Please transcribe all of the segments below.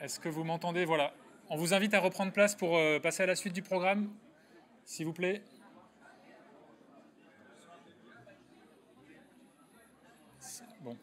Est-ce que vous m'entendez? Voilà. On vous invite à reprendre place pour passer à la suite du programme, s'il vous plaît. Bon.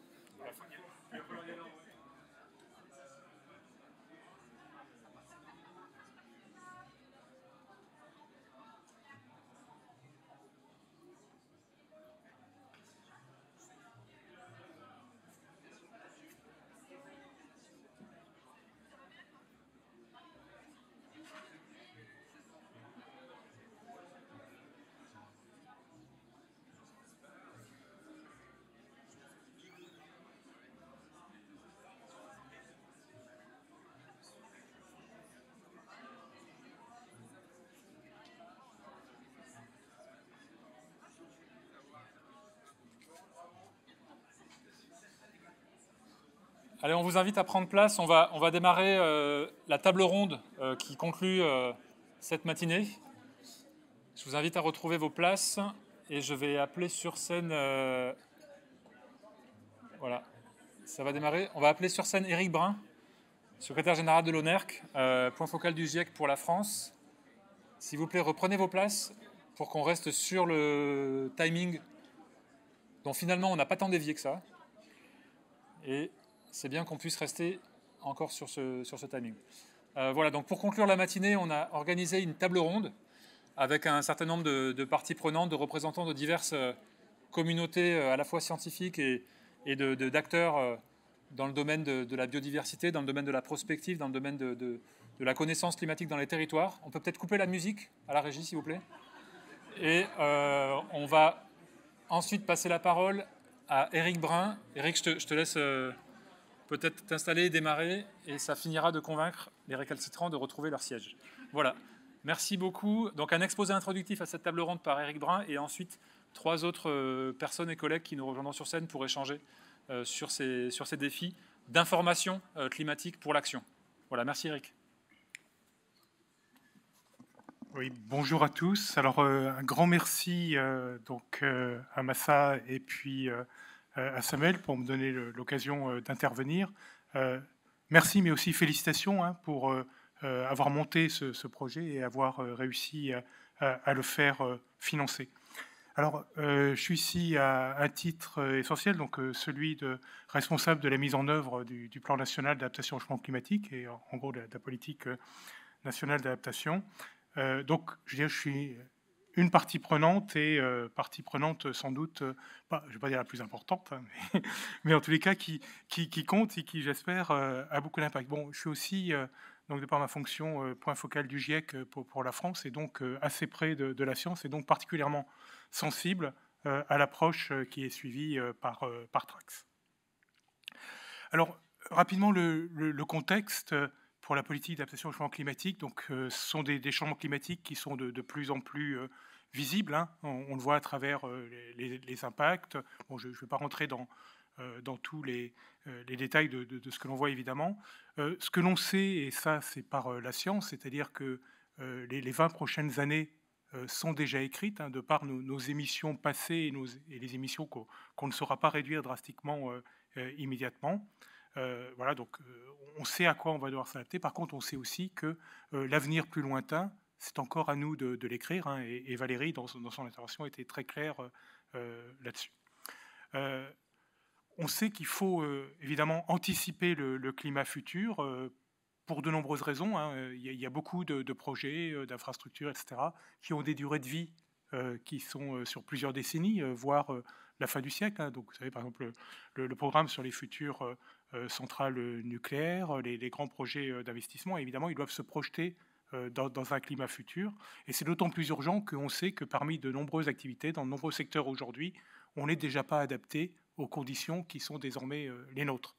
Allez, on vous invite à prendre place. On va démarrer la table ronde qui conclut cette matinée. Je vous invite à retrouver vos places et je vais appeler sur scène. Voilà, ça va démarrer. On va appeler sur scène Éric Brun, secrétaire général de l'ONERC, point focal du GIEC pour la France. S'il vous plaît, reprenez vos places pour qu'on reste sur le timing dont finalement on n'a pas tant dévié que ça. Et c'est bien qu'on puisse rester encore sur ce timing. Voilà, donc pour conclure la matinée, on a organisé une table ronde avec un certain nombre de parties prenantes, de représentants de diverses communautés à la fois scientifiques et d'acteurs dans le domaine de la biodiversité, dans le domaine de la prospective, dans le domaine de la connaissance climatique dans les territoires. On peut peut-être couper la musique à la régie, s'il vous plaît. Et on va ensuite passer la parole à Éric Brun. Éric, je te laisse peut-être t'installer et démarrer, et ça finira de convaincre les récalcitrants de retrouver leur siège. Voilà. Merci beaucoup. Donc un exposé introductif à cette table ronde par Éric Brun, et ensuite 3 autres personnes et collègues qui nous rejoindront sur scène pour échanger sur ces défis d'information climatique pour l'action. Voilà, merci Éric. Oui, bonjour à tous. Alors un grand merci à Massa et puis à Samuel pour me donner l'occasion d'intervenir. Merci, mais aussi félicitations pour avoir monté ce projet et avoir réussi à le faire financer. Alors, je suis ici à un titre essentiel, donc celui de responsable de la mise en œuvre du plan national d'adaptation au changement climatique et en gros de la politique nationale d'adaptation. Donc, je suis une partie prenante et partie prenante sans doute, je ne vais pas dire la plus importante, hein, mais en tous les cas qui compte et qui, j'espère, a beaucoup d'impact. Bon, je suis aussi, donc de par ma fonction, point focal du GIEC pour la France, et donc assez près de la science, et donc particulièrement sensible à l'approche qui est suivie par Trax. Alors, rapidement, le contexte pour la politique d'adaptation au changement climatique. Donc, ce sont des changements climatiques qui sont de plus en plus visibles. Hein. On le voit à travers les impacts. Bon, je ne vais pas rentrer dans tous les détails de ce que l'on voit, évidemment. Ce que l'on sait, et ça, c'est par la science, c'est-à-dire que les 20 prochaines années sont déjà écrites, hein, de par nos émissions passées et les émissions qu'on ne saura pas réduire drastiquement immédiatement. Voilà, donc on sait à quoi on va devoir s'adapter. Par contre, on sait aussi que l'avenir plus lointain, c'est encore à nous de l'écrire. Hein, et Valérie, dans son intervention, était très claire là-dessus. On sait qu'il faut évidemment anticiper le climat futur pour de nombreuses raisons. Hein. Il y a beaucoup de projets, d'infrastructures, etc., qui ont des durées de vie qui sont sur plusieurs décennies, voire la fin du siècle. Hein. Donc, vous savez, par exemple, le programme sur les futures centrales nucléaires, les grands projets d'investissement, évidemment, ils doivent se projeter dans un climat futur. Et c'est d'autant plus urgent qu'on sait que parmi de nombreuses activités, dans de nombreux secteurs aujourd'hui, on n'est déjà pas adapté aux conditions qui sont désormais les nôtres.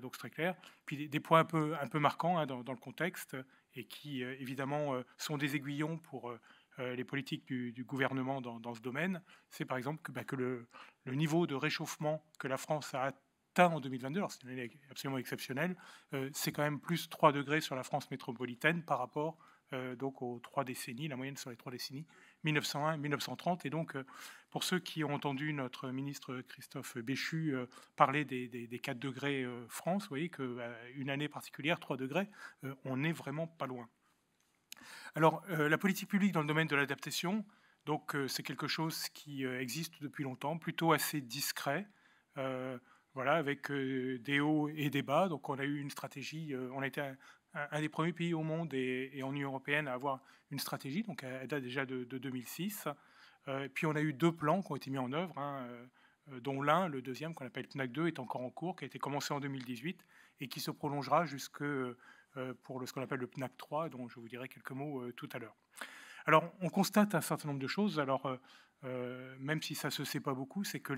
Donc c'est très clair. Puis des points un peu marquants hein, dans le contexte et qui évidemment sont des aiguillons pour les politiques du gouvernement dans ce domaine, c'est par exemple que le niveau de réchauffement que la France a atteint en 2022, alors c'est une année absolument exceptionnelle, c'est quand même plus 3 degrés sur la France métropolitaine par rapport donc aux 3 décennies, la moyenne sur les 3 décennies, 1901-1930. Et donc, pour ceux qui ont entendu notre ministre Christophe Béchu parler des 4 degrés France, vous voyez qu'une année particulière, 3 degrés, on n'est vraiment pas loin. Alors, la politique publique dans le domaine de l'adaptation, donc c'est quelque chose qui existe depuis longtemps, plutôt assez discret, voilà, avec des hauts et des bas. Donc, on a eu une stratégie, on a été un des premiers pays au monde et en Union européenne à avoir une stratégie, donc elle date déjà de 2006. Puis on a eu 2 plans qui ont été mis en œuvre, dont l'un, le deuxième, qu'on appelle PNAC 2, est encore en cours, qui a été commencé en 2018 et qui se prolongera jusque pour ce qu'on appelle le PNAC 3, dont je vous dirai quelques mots tout à l'heure. Alors, on constate un certain nombre de choses. Alors, même si ça ne se sait pas beaucoup, c'est que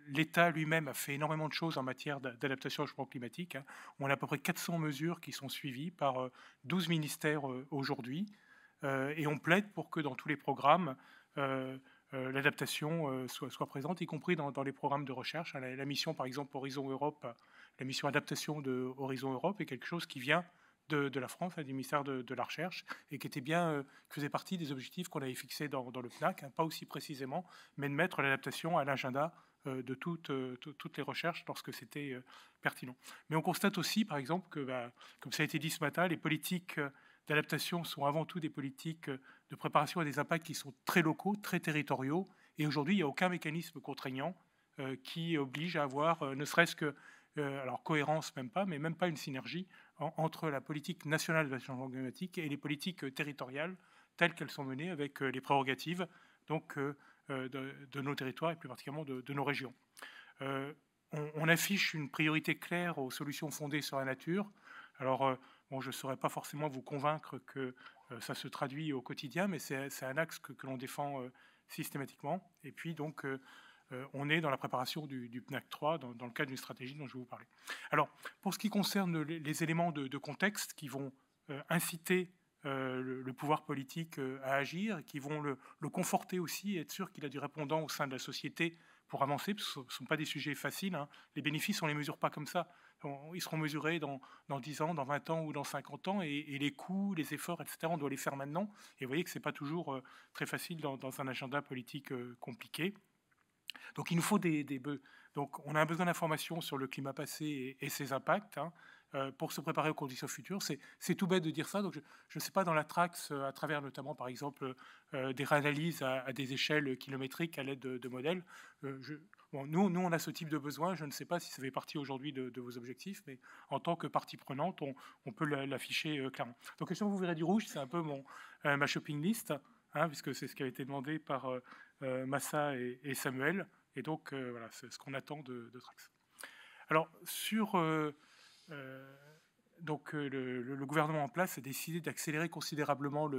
l'État lui-même a fait énormément de choses en matière d'adaptation au changement climatique. On a à peu près 400 mesures qui sont suivies par 12 ministères aujourd'hui. Et on plaide pour que dans tous les programmes, l'adaptation soit présente, y compris dans les programmes de recherche. La mission, par exemple, Horizon Europe, la mission adaptation de Horizon Europe est quelque chose qui vient de la France, du ministère de la Recherche, et qui était bien, faisait partie des objectifs qu'on avait fixés dans le PNAC, pas aussi précisément, mais de mettre l'adaptation à l'agenda de toutes les recherches lorsque c'était pertinent. Mais on constate aussi, par exemple, que, comme ça a été dit ce matin, les politiques d'adaptation sont avant tout des politiques de préparation à des impacts qui sont très locaux, très territoriaux, et aujourd'hui, il n'y a aucun mécanisme contraignant qui oblige à avoir, ne serait-ce que, alors cohérence même pas, mais même pas une synergie entre la politique nationale de changement climatique et les politiques territoriales telles qu'elles sont menées avec les prérogatives donc, de nos territoires et plus particulièrement de nos régions. On affiche une priorité claire aux solutions fondées sur la nature. Alors, bon, je ne saurais pas forcément vous convaincre que ça se traduit au quotidien, mais c'est un axe que l'on défend systématiquement. Et puis, donc, on est dans la préparation du PNAC 3 dans le cadre d'une stratégie dont je vais vous parler. Alors, pour ce qui concerne les éléments de contexte qui vont inciter le pouvoir politique à agir, qui vont le conforter aussi, et être sûr qu'il a du répondant au sein de la société pour avancer, parce que ce ne sont pas des sujets faciles. Les bénéfices, on ne les mesure pas comme ça. Ils seront mesurés dans 10 ans, dans 20 ans ou dans 50 ans, et les coûts, les efforts, etc., on doit les faire maintenant. Et vous voyez que ce n'est pas toujours très facile dans un agenda politique compliqué. Donc il nous faut donc on a un besoin d'informations sur le climat passé et ses impacts pour se préparer aux conditions futures. C'est tout bête de dire ça. Donc je ne sais pas dans la Trax, à travers notamment par exemple des réanalyses à des échelles kilométriques à l'aide de modèles. Nous on a ce type de besoin. Je ne sais pas si ça fait partie aujourd'hui de vos objectifs, mais en tant que partie prenante, on peut l'afficher clairement. Donc si vous verrez du rouge, c'est un peu ma shopping list. Puisque c'est ce qui a été demandé par Massa et Samuel. Et donc, voilà, c'est ce qu'on attend de Trax. Alors, donc, le gouvernement en place a décidé d'accélérer considérablement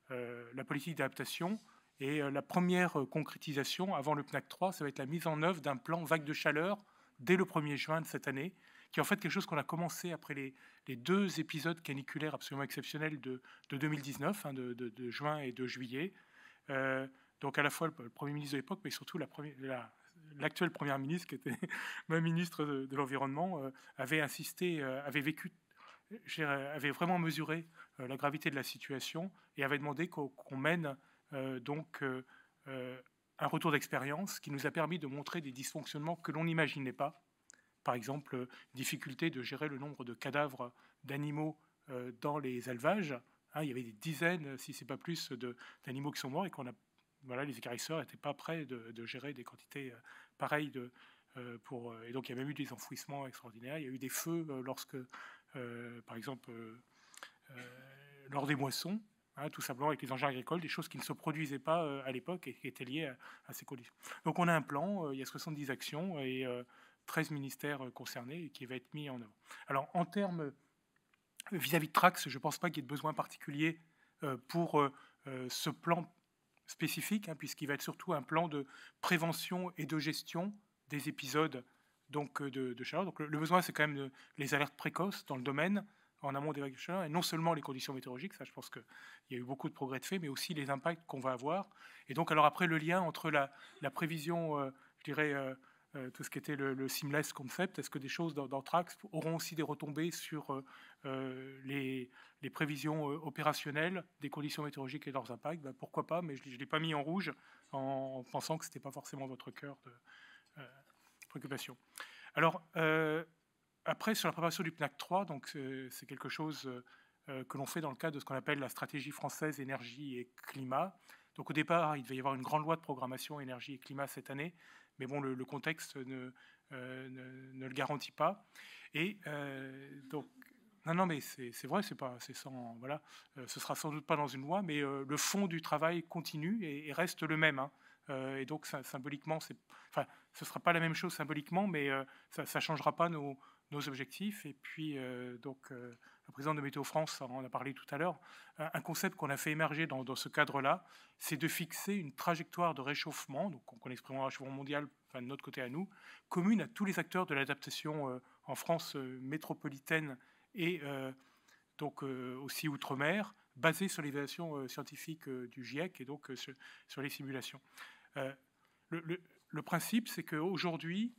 la politique d'adaptation. Et la première concrétisation, avant le PNAC 3, ça va être la mise en œuvre d'un plan vague de chaleur dès le 1er juin de cette année, qui est en fait quelque chose qu'on a commencé après les 2 épisodes caniculaires absolument exceptionnels de 2019, de juin et de juillet. Donc à la fois le Premier ministre de l'époque, mais surtout l'actuelle Première ministre, qui était ma ministre de l'Environnement, avait insisté, avait vraiment mesuré la gravité de la situation et avait demandé qu'on mène donc un retour d'expérience qui nous a permis de montrer des dysfonctionnements que l'on n'imaginait pas. Par exemple, difficulté de gérer le nombre de cadavres d'animaux dans les élevages. Il y avait des dizaines, si ce n'est pas plus, d'animaux qui sont morts et les équarrisseurs n'étaient pas prêts de gérer des quantités pareilles. Et donc, il y a même eu des enfouissements extraordinaires. Il y a eu des feux par exemple, lors des moissons, tout simplement avec les engins agricoles, des choses qui ne se produisaient pas à l'époque et qui étaient liées à ces conditions. Donc, on a un plan, il y a 70 actions et 13 ministères concernés et qui va être mis en œuvre. Alors, en termes vis-à-vis de Trax, je ne pense pas qu'il y ait de besoin particulier pour ce plan spécifique, puisqu'il va être surtout un plan de prévention et de gestion des épisodes donc, de chaleur. Donc, le besoin, c'est quand même les alertes précoces dans le domaine, en amont des vagues de chaleur, et non seulement les conditions météorologiques, ça je pense qu'il y a eu beaucoup de progrès de fait, mais aussi les impacts qu'on va avoir. Et donc, alors après, le lien entre la prévision, je dirais, tout ce qui était le seamless concept. Est-ce que des choses dans Trax auront aussi des retombées sur les prévisions opérationnelles des conditions météorologiques et leurs impacts? Pourquoi pas, mais je ne l'ai pas mis en rouge en pensant que ce n'était pas forcément votre cœur de préoccupation. Alors, après, sur la préparation du PNAC 3, donc c'est quelque chose que l'on fait dans le cadre de ce qu'on appelle la stratégie française énergie et climat. Donc au départ, il devait y avoir une grande loi de programmation énergie et climat cette année, mais bon, le contexte ne le garantit pas. Et donc, non, mais c'est vrai, c'est sans, voilà, ce sera sans doute pas dans une loi, mais le fond du travail continue et reste le même. Hein. Et donc, symboliquement, enfin, ce sera pas la même chose symboliquement, mais ça changera pas nos objectifs. Et puis, donc, le président de Météo France en a parlé tout à l'heure. Un concept qu'on a fait émerger dans ce cadre-là, c'est de fixer une trajectoire de réchauffement, donc on exprime un réchauffement mondial, enfin, de notre côté à nous, commune à tous les acteurs de l'adaptation en France métropolitaine et donc aussi outre-mer, basée sur l'évaluation scientifique du GIEC et donc sur les simulations. Le principe, c'est qu'aujourd'hui,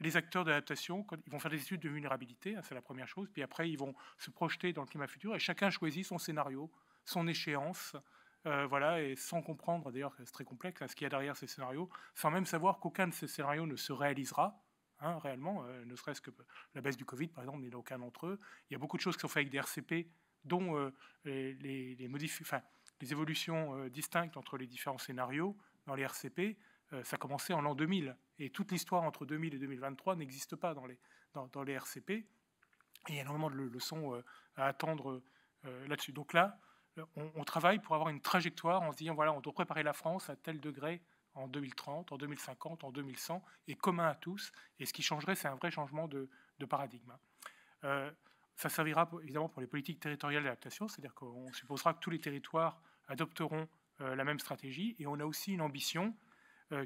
les acteurs de l'adaptation, ils vont faire des études de vulnérabilité, hein, c'est la première chose, puis après, ils vont se projeter dans le climat futur, et chacun choisit son scénario, son échéance, voilà, et sans comprendre, d'ailleurs, c'est très complexe, hein, ce qu'il y a derrière ces scénarios, sans même savoir qu'aucun de ces scénarios ne se réalisera, hein, réellement, ne serait-ce que la baisse du Covid, par exemple, il n'y en a aucun d'entre eux. Il y a beaucoup de choses qui sont faites avec des RCP, dont les évolutions distinctes entre les différents scénarios dans les RCP, ça a commencé en l'an 2000. Et toute l'histoire entre 2000 et 2023 n'existe pas dans les RCP. Et il y a énormément de leçons à attendre là-dessus. Donc là, on travaille pour avoir une trajectoire en se disant, voilà, on doit préparer la France à tel degré en 2030, en 2050, en 2100, et commun à tous. Et ce qui changerait, c'est un vrai changement de paradigme. Ça servira évidemment pour les politiques territoriales d'adaptation, c'est-à-dire qu'on supposera que tous les territoires adopteront la même stratégie. Et on a aussi une ambition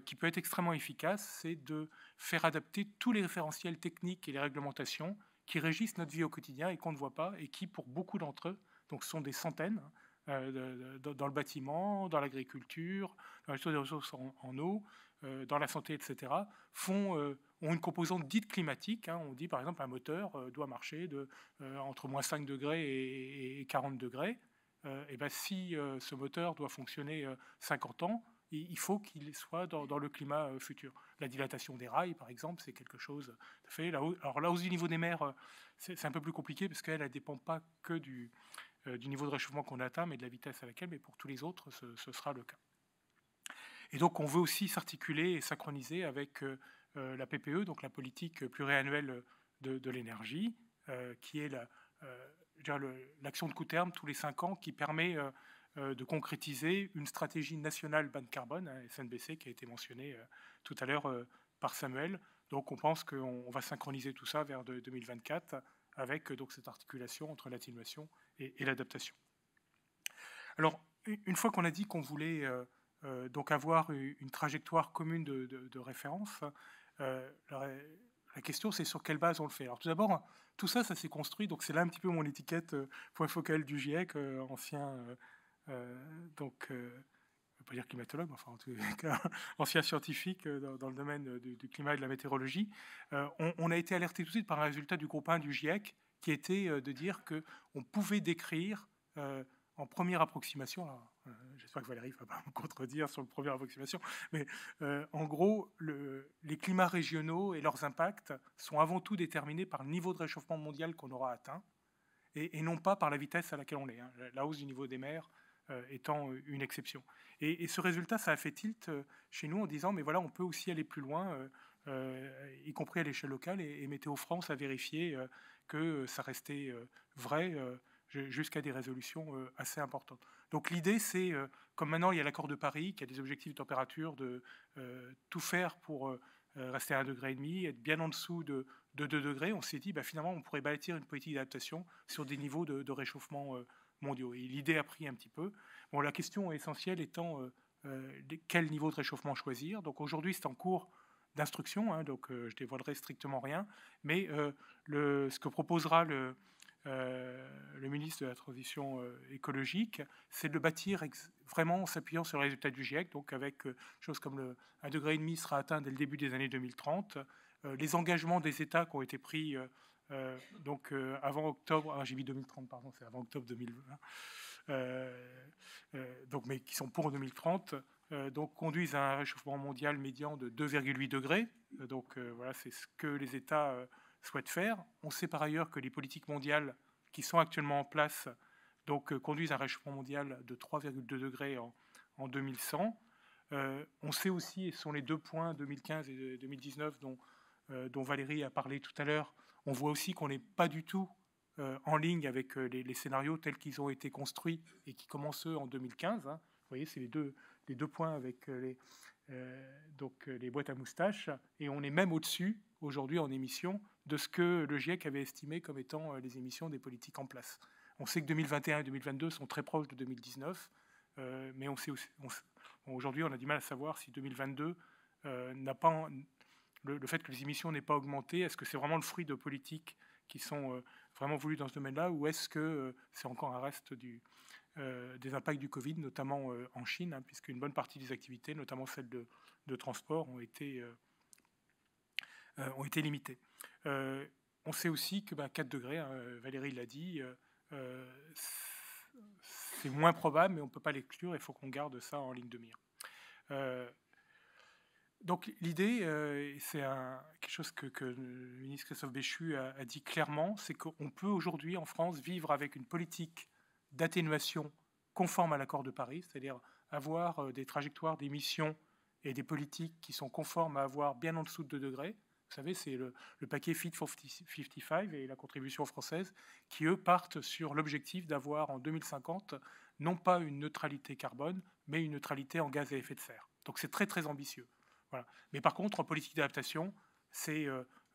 qui peut être extrêmement efficace, c'est de faire adapter tous les référentiels techniques et les réglementations qui régissent notre vie au quotidien et qu'on ne voit pas, et qui, pour beaucoup d'entre eux, donc ce sont des centaines, dans le bâtiment, dans l'agriculture, dans la gestion des ressources en eau, dans la santé, etc., ont une composante dite climatique. Hein. On dit, par exemple, un moteur doit marcher entre moins 5 degrés et 40 degrés. Et ben, si ce moteur doit fonctionner 50 ans, il faut qu'il soit dans le climat futur. La dilatation des rails, par exemple, c'est quelque chose fait. Alors la hausse du niveau des mers, c'est un peu plus compliqué parce qu'elle ne dépend pas que du niveau de réchauffement qu'on atteint, mais de la vitesse à laquelle, mais pour tous les autres, ce sera le cas. Et donc on veut aussi s'articuler et synchroniser avec la PPE, donc la politique pluriannuelle de l'énergie, qui est l'action de court terme tous les 5 ans, qui permet de concrétiser une stratégie nationale bas de carbone, hein, SNBC, qui a été mentionnée tout à l'heure par Samuel. Donc on pense qu'on va synchroniser tout ça vers 2024 avec donc cette articulation entre l'atténuation et l'adaptation. Alors, une fois qu'on a dit qu'on voulait donc avoir une trajectoire commune de référence, la question, c'est sur quelle base on le fait. Alors tout d'abord, tout ça, ça s'est construit, donc c'est là un petit peu mon étiquette point focal du GIEC, ancien... donc, je ne veux pas dire climatologue, mais enfin, en tout cas, ancien scientifique dans le domaine du climat et de la météorologie. On a été alerté tout de suite par un résultat du groupe 1 du GIEC, qui était de dire qu'on pouvait décrire en première approximation, j'espère que Valérie ne va pas me contredire sur la première approximation, mais en gros, les climats régionaux et leurs impacts sont avant tout déterminés par le niveau de réchauffement mondial qu'on aura atteint, et non pas par la vitesse à laquelle on est. Hein. La hausse du niveau des mers étant une exception. Et ce résultat, ça a fait tilt chez nous en disant, mais voilà, on peut aussi aller plus loin, y compris à l'échelle locale, et Météo France a vérifié que ça restait vrai jusqu'à des résolutions assez importantes. Donc l'idée, c'est, comme maintenant il y a l'accord de Paris, qui a des objectifs de température, de tout faire pour rester à 1,5 degré, être bien en dessous de 2 degrés, on s'est dit, finalement, on pourrait bâtir une politique d'adaptation sur des niveaux de réchauffement mondiaux. Et l'idée a pris un petit peu. Bon, la question essentielle étant quel niveau de réchauffement choisir. Donc aujourd'hui, c'est en cours d'instruction, hein, donc je dévoilerai strictement rien, mais ce que proposera le ministre de la Transition écologique, c'est de le bâtir vraiment en s'appuyant sur les résultats du GIEC, donc avec choses comme le 1,5 degré sera atteint dès le début des années 2030, les engagements des États qui ont été pris avant octobre, j'ai mis 2030, pardon, c'est avant octobre 2020, mais qui sont pour 2030, donc conduisent à un réchauffement mondial médian de 2,8 degrés. Voilà, c'est ce que les États souhaitent faire. On sait par ailleurs que les politiques mondiales qui sont actuellement en place conduisent à un réchauffement mondial de 3,2 degrés en 2100. On sait aussi, et ce sont les 2 points 2015 et 2019 dont Valérie a parlé tout à l'heure, on voit aussi qu'on n'est pas du tout en ligne avec les scénarios tels qu'ils ont été construits et qui commencent eux en 2015. Vous voyez, c'est les deux points avec les boîtes à moustaches, et on est même au-dessus aujourd'hui en émissions de ce que le GIEC avait estimé comme étant les émissions des politiques en place. On sait que 2021 et 2022 sont très proches de 2019, mais on sait aussi, aujourd'hui on a du mal à savoir si 2022 n'a pas le fait que les émissions n'aient pas augmenté. Est-ce que c'est vraiment le fruit de politiques qui sont vraiment voulues dans ce domaine-là, ou est-ce que c'est encore un reste des impacts du Covid, notamment en Chine, puisqu'une bonne partie des activités, notamment celles de transport, ont été limitées. On sait aussi que 4 degrés, Valérie l'a dit, c'est moins probable, mais on ne peut pas l'exclure, il faut qu'on garde ça en ligne de mire. Donc l'idée, c'est quelque chose que le ministre Christophe Béchu a dit clairement, c'est qu'on peut aujourd'hui en France vivre avec une politique d'atténuation conforme à l'accord de Paris, c'est-à-dire avoir des trajectoires d'émissions et des politiques qui sont conformes à avoir bien en dessous de 2 degrés. Vous savez, c'est le paquet Fit for 55 et la contribution française qui, eux, partent sur l'objectif d'avoir en 2050 non pas une neutralité carbone, mais une neutralité en gaz à effet de serre. Donc c'est très très ambitieux. Voilà. Mais par contre, en politique d'adaptation,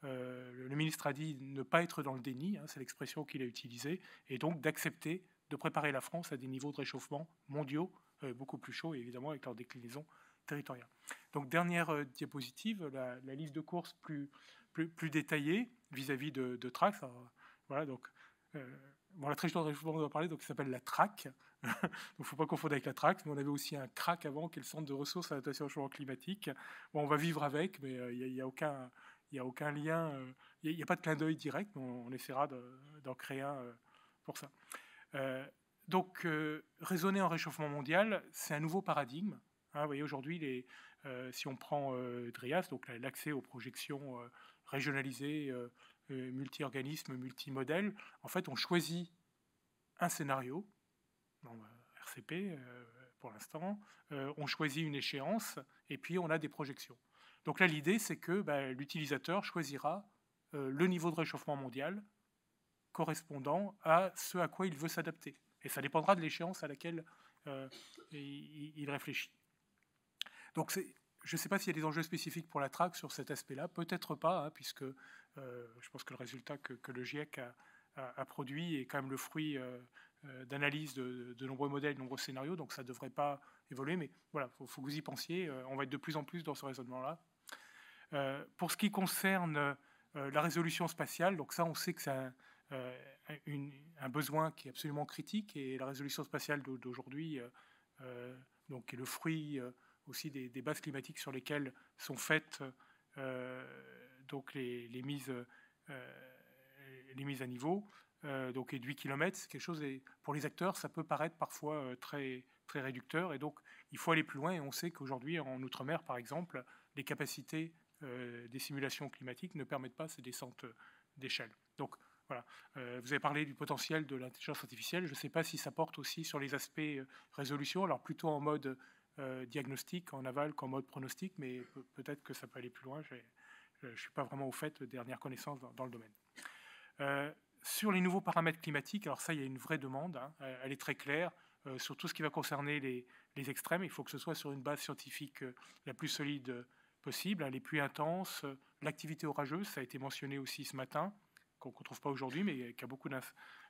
le ministre a dit ne pas être dans le déni, c'est l'expression qu'il a utilisée, et donc d'accepter de préparer la France à des niveaux de réchauffement mondiaux beaucoup plus chauds, et évidemment avec leur déclinaison territoriale. Donc dernière diapositive, la liste de courses plus détaillée vis-à-vis de TRAC. Voilà, donc la trajectoire de réchauffement dont on va parler, donc, ça s'appelle la TRAC. Donc il ne faut pas confondre avec la TRAC, mais on avait aussi un CRAC avant, qui est le Centre de ressources à l'adaptation au changement climatique. Bon, on va vivre avec, mais il n'y a aucun lien, il n'y a pas de clin d'œil direct, mais on essaiera d'en créer un pour ça. Raisonner en réchauffement mondial, c'est un nouveau paradigme. Vous voyez, aujourd'hui, si on prend DRIAS, donc l'accès aux projections régionalisées, multi-organismes, multimodèles, en fait, on choisit un scénario, RCP pour l'instant, on choisit une échéance, et puis on a des projections. Donc là, l'idée, c'est que l'utilisateur choisira le niveau de réchauffement mondial correspondant à ce à quoi il veut s'adapter. Et ça dépendra de l'échéance à laquelle il réfléchit. Donc je ne sais pas s'il y a des enjeux spécifiques pour la TRAC sur cet aspect-là, peut-être pas, puisque je pense que le résultat que le GIEC a produit est quand même le fruit d'analyse de nombreux modèles, de nombreux scénarios, donc ça ne devrait pas évoluer, mais voilà, il faut que vous y pensiez, on va être de plus en plus dans ce raisonnement-là. Pour ce qui concerne la résolution spatiale, donc ça on sait que c'est un besoin qui est absolument critique, et la résolution spatiale d'aujourd'hui est le fruit aussi des bases climatiques sur lesquelles sont faites les mises à niveau, et de 8 km, c'est quelque chose, pour les acteurs, ça peut paraître parfois très, très réducteur, et donc il faut aller plus loin, et on sait qu'aujourd'hui, en Outre-mer, par exemple, les capacités des simulations climatiques ne permettent pas ces descentes d'échelle. Donc, voilà. Vous avez parlé du potentiel de l'intelligence artificielle. Je ne sais pas si ça porte aussi sur les aspects résolution, alors plutôt en mode diagnostic, en aval qu'en mode pronostic, mais peut-être que ça peut aller plus loin. Je ne suis pas vraiment au fait de dernières connaissances dans le domaine. Sur les nouveaux paramètres climatiques, alors ça, il y a une vraie demande, elle est très claire. Sur tout ce qui va concerner les extrêmes, il faut que ce soit sur une base scientifique la plus solide possible. Les pluies intenses, l'activité orageuse, ça a été mentionné aussi ce matin, qu'on ne trouve pas aujourd'hui, mais qui a beaucoup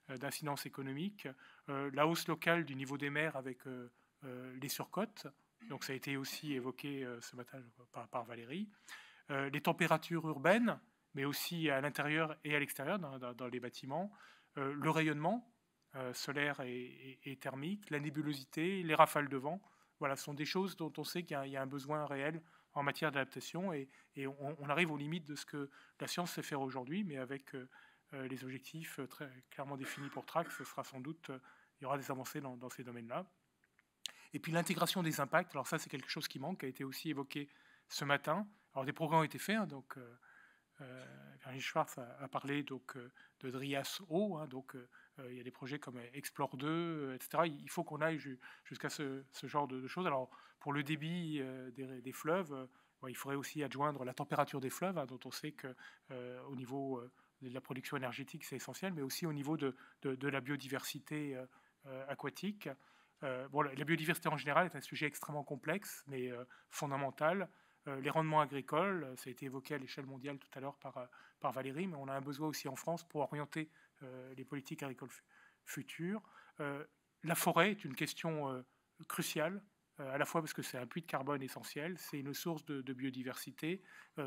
d'incidences économiques. La hausse locale du niveau des mers avec les surcotes, donc ça a été aussi évoqué ce matin par Valérie. Les températures urbaines, mais aussi à l'intérieur et à l'extérieur, dans les bâtiments. le rayonnement solaire et thermique, la nébulosité, les rafales de vent. Voilà, ce sont des choses dont on sait qu'il y a un besoin réel en matière d'adaptation et on arrive aux limites de ce que la science sait faire aujourd'hui, mais avec les objectifs très clairement définis pour Trax, ce sera sans doute, il y aura des avancées dans ces domaines-là. Et puis l'intégration des impacts, alors ça c'est quelque chose qui manque, qui a été aussi évoqué ce matin. Alors des progrès ont été faits, hein, donc Virginie Schwartz a parlé donc, de DRIAS Eau, hein, donc il y a des projets comme Explore 2, etc. Il faut qu'on aille jusqu'à ce genre de choses. Alors pour le débit des fleuves, il faudrait aussi adjoindre la température des fleuves, hein, dont on sait que au niveau de la production énergétique c'est essentiel, mais aussi au niveau de la biodiversité aquatique. Bon, la biodiversité en général est un sujet extrêmement complexe, mais fondamental. Les rendements agricoles, ça a été évoqué à l'échelle mondiale tout à l'heure par Valérie, mais on a un besoin aussi en France pour orienter les politiques agricoles futures. La forêt est une question cruciale, à la fois parce que c'est un puits de carbone essentiel, c'est une source de biodiversité,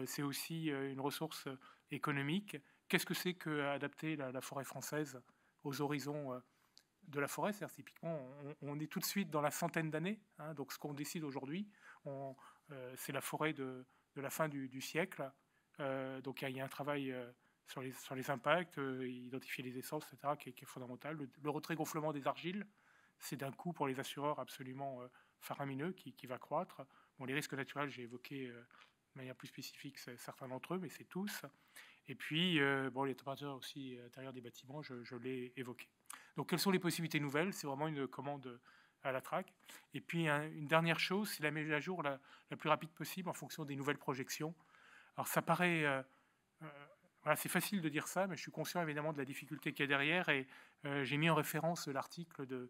c'est aussi une ressource économique. Qu'est-ce que c'est qu'adapter la forêt française aux horizons de la forêt? C'est-à-dire, typiquement, on est tout de suite dans la centaine d'années, hein, donc ce qu'on décide aujourd'hui, c'est la forêt de la fin du siècle. Donc il y a un travail sur les impacts, identifier les essences, etc., qui est fondamental. Le retrait-gonflement des argiles, c'est d'un coût pour les assureurs absolument faramineux qui va croître. Bon, les risques naturels, j'ai évoqué de manière plus spécifique certains d'entre eux, mais c'est tous. Et puis, bon, les températures aussi intérieures des bâtiments, je l'ai évoqué. Donc, quelles sont les possibilités nouvelles? C'est vraiment une commande à la traque. Et puis, une dernière chose, c'est la mise à jour la plus rapide possible en fonction des nouvelles projections. Alors, ça paraît... voilà, c'est facile de dire ça, mais je suis conscient évidemment de la difficulté qu'il y a derrière. Et j'ai mis en référence l'article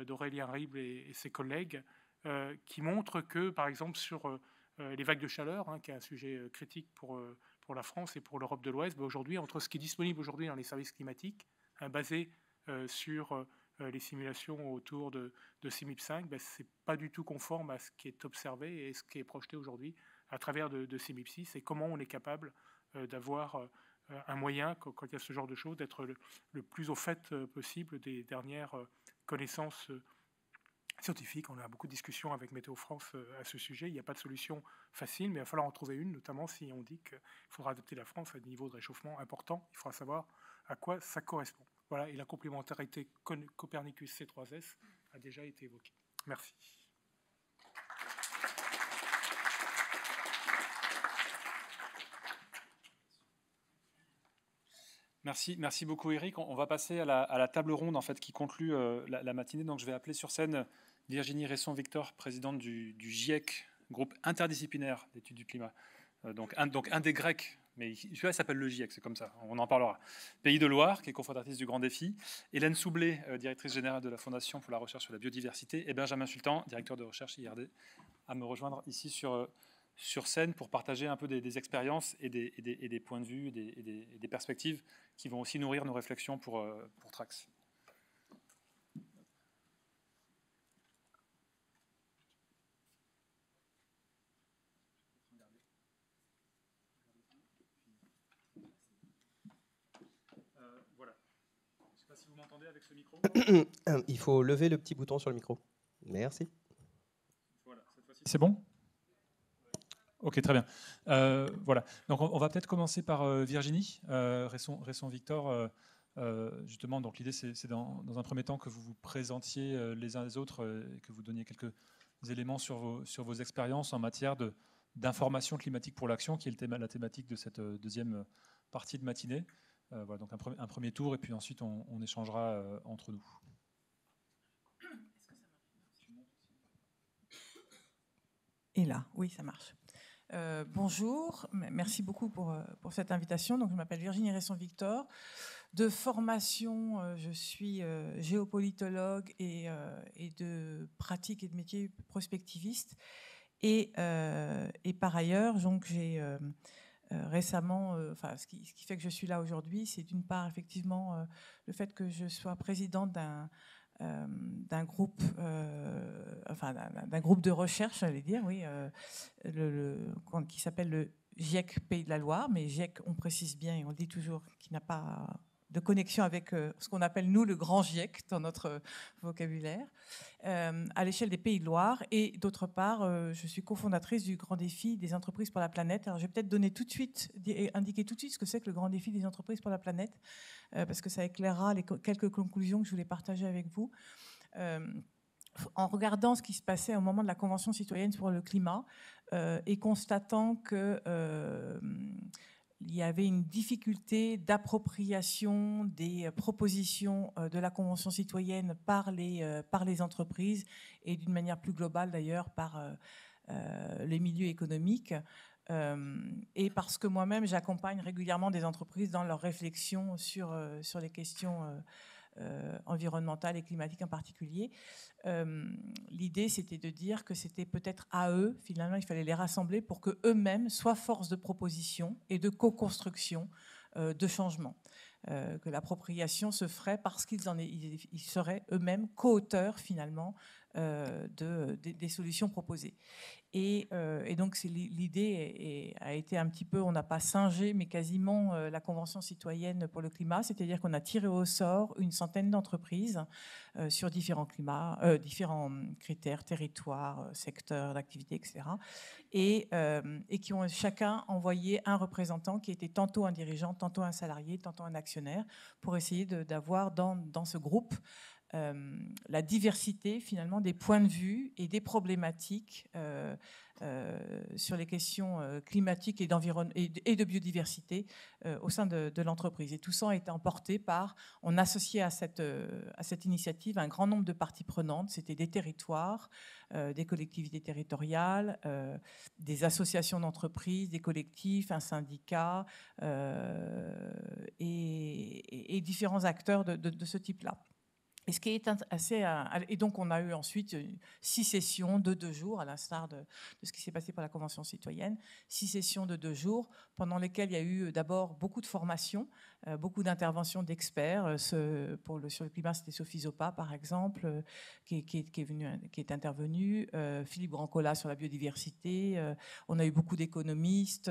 d'Aurélien Rible et ses collègues qui montre que, par exemple, sur les vagues de chaleur, hein, qui est un sujet critique pour la France et pour l'Europe de l'Ouest, ben aujourd'hui, entre ce qui est disponible aujourd'hui dans les services climatiques, hein, basé sur les simulations autour de CMIP5, ben, ce n'est pas du tout conforme à ce qui est observé et ce qui est projeté aujourd'hui à travers de CMIP6, et comment on est capable d'avoir un moyen, quand il y a ce genre de choses, d'être le plus au fait possible des dernières connaissances scientifiques. On a beaucoup de discussions avec Météo France à ce sujet. Il n'y a pas de solution facile, mais il va falloir en trouver une, notamment si on dit qu'il faudra adapter la France à des niveaux de réchauffement importants. Il faudra savoir à quoi ça correspond. Voilà, et la complémentarité Copernicus C3S a déjà été évoquée. Merci. Merci beaucoup Eric. On va passer à la table ronde en fait, qui conclut la matinée. Donc je vais appeler sur scène Virginie Resson-Victor, présidente du GIEC, groupe interdisciplinaire d'études du climat. Donc un des Grecs, mais celui-là s'appelle le GIEC, c'est comme ça, on en parlera. Pays de Loire, qui est cofondatrice du Grand Défi, Hélène Soublé, directrice générale de la Fondation pour la recherche sur la biodiversité, et Benjamin Sultan, directeur de recherche IRD, à me rejoindre ici sur scène pour partager un peu des expériences et des points de vue et des perspectives qui vont aussi nourrir nos réflexions pour Trax. Voilà. Je ne sais pas si vous m'entendez avec ce micro. Il faut lever le petit bouton sur le micro. Merci. Voilà, cette fois-ci. C'est bon ? Ok, très bien. Voilà. Donc, on va peut-être commencer par Virginie Resson-Victor. Justement, donc l'idée, c'est dans un premier temps que vous vous présentiez les uns les autres et que vous donniez quelques éléments sur vos expériences en matière d'information climatique pour l'action, qui est la thématique de cette deuxième partie de matinée. Voilà, donc un premier tour, et puis ensuite on échangera entre nous. Et là, oui, ça marche. Bonjour, merci beaucoup pour cette invitation. Donc, je m'appelle Virginie Resson-Victor. De formation, je suis géopolitologue et de pratique et de métier prospectiviste. Et par ailleurs, donc j'ai récemment, ce qui fait que je suis là aujourd'hui, c'est d'une part effectivement le fait que je sois présidente d'un groupe, d'un groupe de recherche, j'allais dire, oui, qui s'appelle le GIEC Pays de la Loire, mais GIEC, on précise bien et on le dit toujours, qui n'a pas de connexion avec ce qu'on appelle, nous, le grand GIEC dans notre vocabulaire, à l'échelle des Pays de Loire. Et d'autre part, je suis cofondatrice du Grand Défi des entreprises pour la planète. Alors, je vais peut-être indiquer tout de suite ce que c'est que le Grand Défi des entreprises pour la planète, parce que ça éclairera quelques conclusions que je voulais partager avec vous. En regardant ce qui se passait au moment de la Convention citoyenne pour le climat et constatant que il y avait une difficulté d'appropriation des propositions de la Convention citoyenne par les entreprises et d'une manière plus globale d'ailleurs par les milieux économiques. Et parce que moi-même, j'accompagne régulièrement des entreprises dans leurs réflexions sur les questions environnementales et climatiques en particulier. L'idée, c'était de dire que c'était peut-être à eux, finalement, il fallait les rassembler pour qu'eux-mêmes soient force de proposition et de co-construction de changement. Que l'appropriation se ferait parce qu'ils seraient eux-mêmes co-auteurs, finalement, des solutions proposées. Et donc, l'idée a été un petit peu, on n'a pas singé, mais quasiment la Convention citoyenne pour le climat, c'est-à-dire qu'on a tiré au sort une centaine d'entreprises sur différents critères, territoires, secteurs d'activité, etc. Et qui ont chacun envoyé un représentant qui était tantôt un dirigeant, tantôt un salarié, tantôt un actionnaire, pour essayer d'avoir dans ce groupe la diversité finalement des points de vue et des problématiques sur les questions climatiques et de biodiversité au sein de l'entreprise. Et tout ça a été emporté par, on associait à cette initiative un grand nombre de parties prenantes. C'était des territoires, des collectivités territoriales, des associations d'entreprises, des collectifs, un syndicat et différents acteurs de ce type-là. Et ce qui est assez, et donc on a eu ensuite 6 sessions de 2 jours, à l'instar de ce qui s'est passé pour la Convention citoyenne, 6 sessions de 2 jours, pendant lesquelles il y a eu d'abord beaucoup de formations, beaucoup d'interventions d'experts. Sur le climat, c'était Sophie Zopa, par exemple, qui est intervenue, Philippe Brancola sur la biodiversité. On a eu beaucoup d'économistes,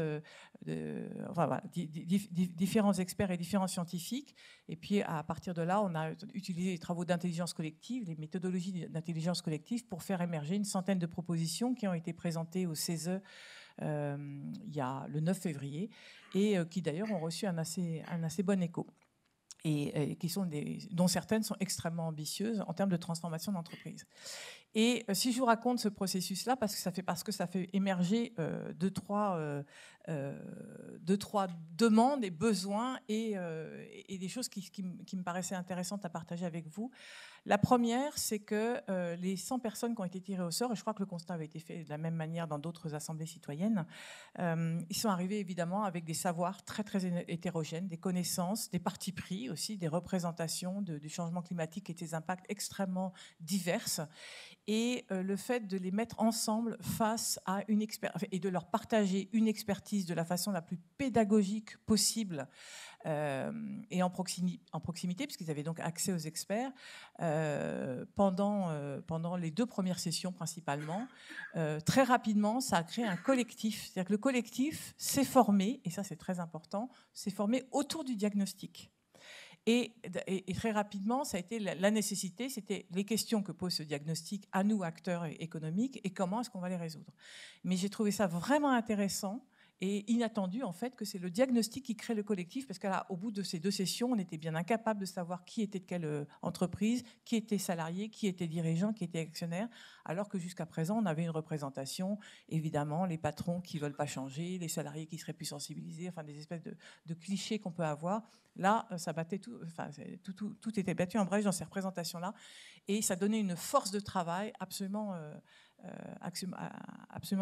différents experts et différents scientifiques. Et puis, à partir de là, on a utilisé les travaux d'intelligence collective, les méthodologies d'intelligence collective pour faire émerger une centaine de propositions qui ont été présentées au CESE il y a le 9 février et qui d'ailleurs ont reçu un assez bon écho. Et dont certaines sont extrêmement ambitieuses en termes de transformation d'entreprise. Et si je vous raconte ce processus-là, parce que ça fait émerger deux, trois demandes et besoins et des choses qui me paraissaient intéressantes à partager avec vous. La première, c'est que les 100 personnes qui ont été tirées au sort, et je crois que le constat avait été fait de la même manière dans d'autres assemblées citoyennes, ils sont arrivés évidemment avec des savoirs très très hétérogènes, des connaissances, des partis pris aussi, des représentations du changement climatique et des impacts extrêmement divers. Et le fait de les mettre ensemble face à une expertise et de leur partager une expertise de la façon la plus pédagogique possible et en proximité, puisqu'ils avaient donc accès aux experts pendant les 2 premières sessions principalement. Très rapidement, ça a créé un collectif. C'est-à-dire que le collectif s'est formé, et ça c'est très important, s'est formé autour du diagnostic. Et très rapidement, ça a été la nécessité, c'était les questions que pose ce diagnostic à nous, acteurs économiques, et comment est-ce qu'on va les résoudre. Mais j'ai trouvé ça vraiment intéressant et inattendu, en fait, que c'est le diagnostic qui crée le collectif, parce qu'au bout de ces 2 sessions, on était bien incapable de savoir qui était de quelle entreprise, qui était salarié, qui était dirigeant, qui était actionnaire, alors que jusqu'à présent, on avait une représentation, évidemment, les patrons qui ne veulent pas changer, les salariés qui seraient plus sensibilisés, enfin des espèces de clichés qu'on peut avoir. Là, ça battait tout était battu en brèche dans ces représentations-là, et ça donnait une force de travail absolument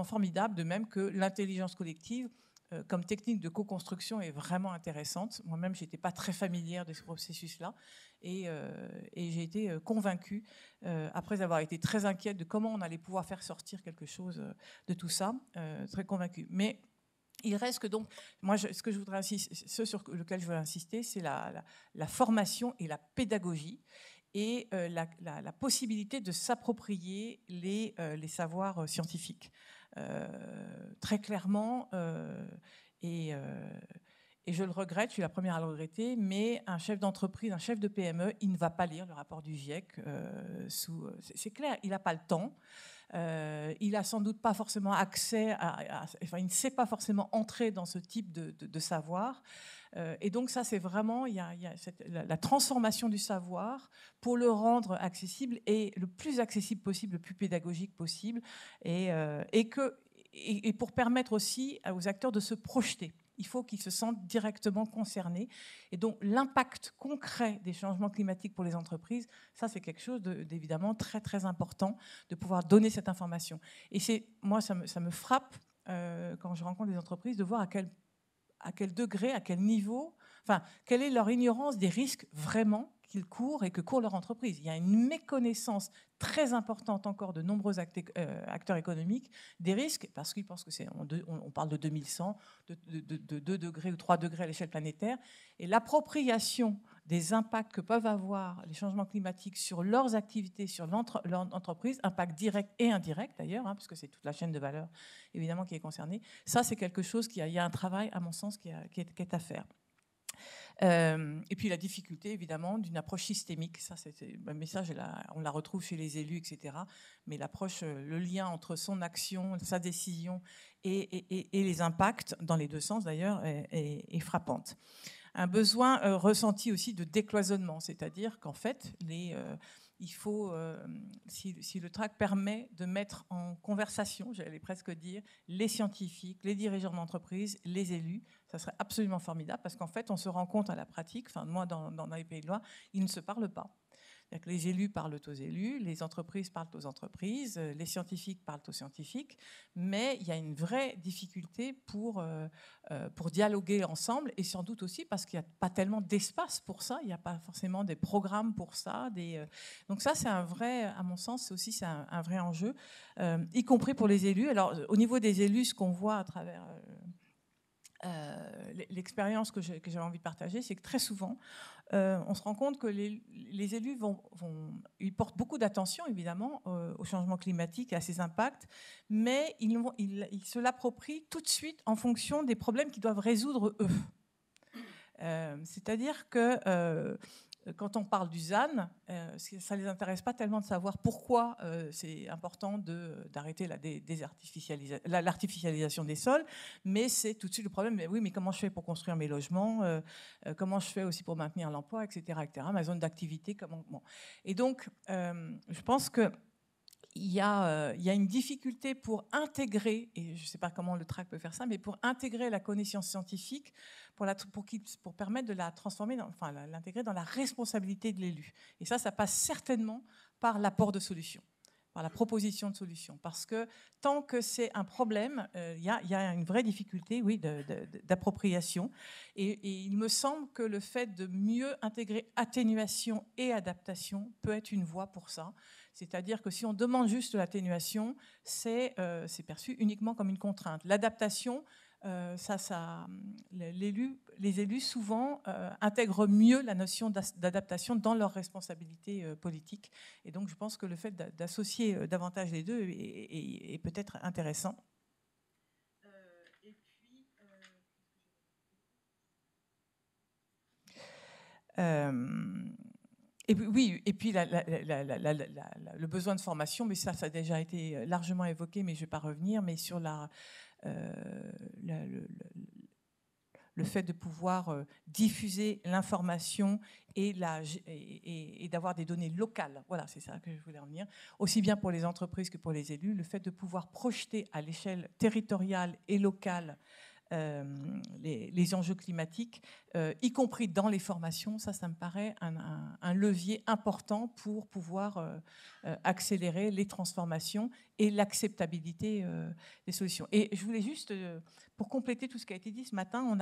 formidable, de même que l'intelligence collective comme technique de co-construction est vraiment intéressante. Moi-même, je n'étais pas très familière de ce processus-là et j'ai été convaincue, après avoir été très inquiète de comment on allait pouvoir faire sortir quelque chose de tout ça, très convaincue. Mais il reste que donc, moi, ce sur lequel je veux insister, c'est la formation et la pédagogie et la possibilité de s'approprier les savoirs scientifiques. Très clairement, et Et je le regrette, je suis la première à le regretter, mais un chef d'entreprise, un chef de PME, il ne va pas lire le rapport du GIEC. C'est clair, il n'a pas le temps. Il n'a sans doute pas forcément accès enfin, il ne sait pas forcément entrer dans ce type de savoir. Et donc ça, c'est vraiment la transformation du savoir pour le rendre accessible et le plus accessible possible, le plus pédagogique possible, et pour permettre aussi aux acteurs de se projeter. Il faut qu'ils se sentent directement concernés. Et donc, l'impact concret des changements climatiques pour les entreprises, ça, c'est quelque chose d'évidemment très, très important de pouvoir donner cette information. Et moi, ça me frappe quand je rencontre des entreprises de voir à quel degré, à quel niveau, enfin, quelle est leur ignorance des risques vraiment qu'ils courent et que court leur entreprise. Il y a une méconnaissance très importante encore de nombreux acteurs économiques des risques, parce qu'ils pensent que on parle de 2100, de 2 degrés ou 3 degrés à l'échelle planétaire, et l'appropriation des impacts que peuvent avoir les changements climatiques sur leurs activités, sur leur entreprise, impact direct et indirect d'ailleurs, parce que c'est toute la chaîne de valeur évidemment qui est concernée. Ça, c'est quelque chose il y a un travail, à mon sens, qui est à faire. Et puis la difficulté, évidemment, d'une approche systémique. Ça, le message, on la retrouve chez les élus, etc. Mais l'approche, le lien entre son action, sa décision et les impacts, dans les deux sens d'ailleurs, est frappante. Un besoin ressenti aussi de décloisonnement, c'est-à-dire qu'en fait, il faut, si le tract permet de mettre en conversation, j'allais presque dire, les scientifiques, les dirigeants d'entreprise, les élus, ça serait absolument formidable, parce qu'en fait, on se rend compte à la pratique, enfin moi, dans les pays de loi, ils ne se parlent pas. C'est-à-dire que les élus parlent aux élus, les entreprises parlent aux entreprises, les scientifiques parlent aux scientifiques, mais il y a une vraie difficulté pour dialoguer ensemble, et sans doute aussi parce qu'il n'y a pas tellement d'espace pour ça, il n'y a pas forcément des programmes pour ça. Donc ça, c'est un vrai, à mon sens, c'est un vrai enjeu, y compris pour les élus. Alors, au niveau des élus, ce qu'on voit à travers l'expérience que j'ai envie de partager, c'est que très souvent, on se rend compte que les élus ils portent beaucoup d'attention, évidemment, au changement climatique et à ses impacts, mais ils se l'approprient tout de suite en fonction des problèmes qu'ils doivent résoudre eux. C'est-à-dire que quand on parle du ZAN, ça ne les intéresse pas tellement de savoir pourquoi c'est important d'arrêter l'artificialisation des sols, mais c'est tout de suite le problème. Mais oui, mais comment je fais pour construire mes logements, comment je fais aussi pour maintenir l'emploi, etc., ma zone d'activité, comment. Bon. Et donc, je pense que il y a une difficulté pour intégrer, et je ne sais pas comment le tract peut faire ça, mais pour intégrer la connaissance scientifique, pour permettre de la transformer, l'intégrer dans la responsabilité de l'élu. Et ça passe certainement par l'apport de solutions, par la proposition de solutions. Parce que tant que c'est un problème, il y a une vraie difficulté, oui, d'appropriation. Et il me semble que le fait de mieux intégrer atténuation et adaptation peut être une voie pour ça. C'est-à-dire que si on demande juste l'atténuation, c'est perçu uniquement comme une contrainte. L'adaptation, les élus souvent intègrent mieux la notion d'adaptation dans leurs responsabilités politiques. Et donc je pense que le fait d'associer davantage les deux est peut-être intéressant. Et puis le besoin de formation, mais ça a déjà été largement évoqué, mais je ne vais pas revenir, mais sur le fait de pouvoir diffuser l'information et d'avoir des données locales. Voilà, c'est ça que je voulais en venir. Aussi bien pour les entreprises que pour les élus, le fait de pouvoir projeter à l'échelle territoriale et locale les enjeux climatiques, y compris dans les formations, ça me paraît un levier important pour pouvoir accélérer les transformations et l'acceptabilité des solutions. Et je voulais juste, pour compléter tout ce qui a été dit ce matin, on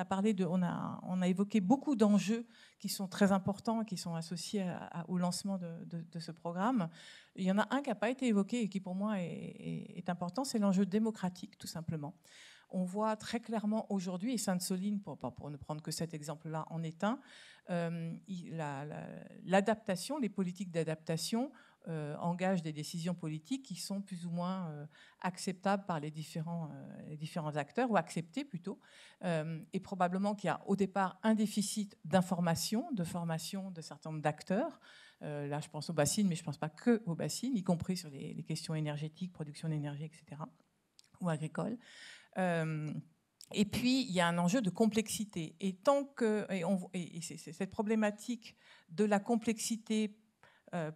a évoqué beaucoup d'enjeux qui sont très importants, qui sont associés au lancement de ce programme. Il y en a un qui n'a pas été évoqué et qui pour moi est important, c'est l'enjeu démocratique, tout simplement. On voit très clairement aujourd'hui, et Sainte-Soline, pour ne prendre que cet exemple-là, en est un, l'adaptation, les politiques d'adaptation engagent des décisions politiques qui sont plus ou moins acceptables par les différents acteurs, ou acceptées plutôt, et probablement qu'il y a au départ un déficit d'information, de formation de certains nombres d'acteurs. Là, je pense aux bassines, mais je ne pense pas que aux bassines, y compris sur les questions énergétiques, production d'énergie, etc., ou agricoles. Et puis, il y a un enjeu de complexité. Et tant que, et c'est cette problématique de la complexité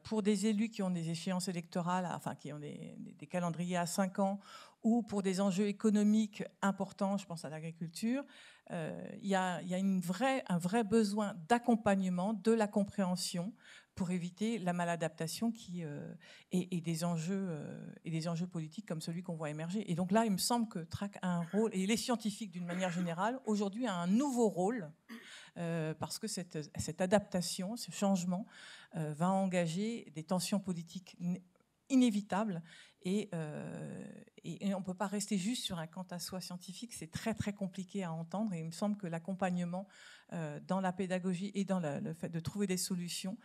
pour des élus qui ont des échéances électorales, enfin qui ont des calendriers à 5 ans, ou pour des enjeux économiques importants, je pense à l'agriculture, il y a un vrai besoin d'accompagnement, de la compréhension, pour éviter la maladaptation et des enjeux politiques comme celui qu'on voit émerger. Et donc là, il me semble que TRAC a un rôle, et les scientifiques d'une manière générale, aujourd'hui, a un nouveau rôle, parce que cette adaptation, ce changement, va engager des tensions politiques inévitables, et on ne peut pas rester juste sur un quant à soi scientifique, c'est très très compliqué à entendre, et il me semble que l'accompagnement dans la pédagogie et dans le fait de trouver des solutions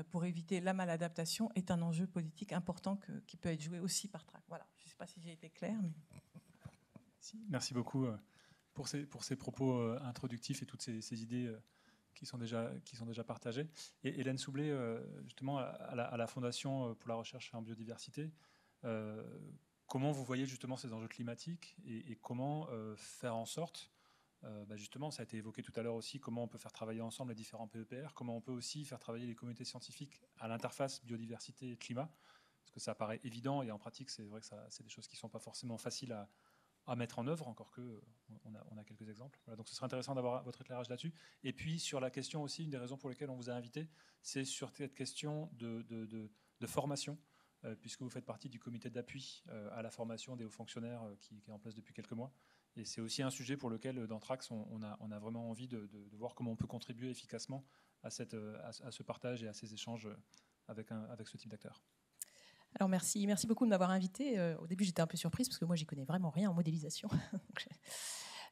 pour éviter la maladaptation est un enjeu politique important qui peut être joué aussi par TRAC. Voilà, je ne sais pas si j'ai été claire. Mais... Merci beaucoup pour ces propos introductifs et toutes ces idées qui sont déjà partagées. Et Hélène Soublé, justement, à la Fondation pour la recherche en biodiversité, comment vous voyez justement ces enjeux climatiques et comment faire en sorte, justement, ça a été évoqué tout à l'heure aussi, comment on peut faire travailler ensemble les différents PEPR, comment on peut aussi faire travailler les communautés scientifiques à l'interface biodiversité et climat, parce que ça paraît évident, et en pratique, c'est vrai que c'est des choses qui ne sont pas forcément faciles à mettre en œuvre, encore que on a quelques exemples. Voilà, donc ce serait intéressant d'avoir votre éclairage là-dessus. Et puis sur la question aussi, une des raisons pour lesquelles on vous a invité, c'est sur cette question de formation, puisque vous faites partie du comité d'appui à la formation des hauts fonctionnaires qui est en place depuis quelques mois. Et c'est aussi un sujet pour lequel, dans Trax, on a vraiment envie de voir comment on peut contribuer efficacement à ce partage et à ces échanges avec ce type d'acteurs. Alors merci beaucoup de m'avoir invité. Au début, j'étais un peu surprise parce que moi, j'y connais vraiment rien en modélisation.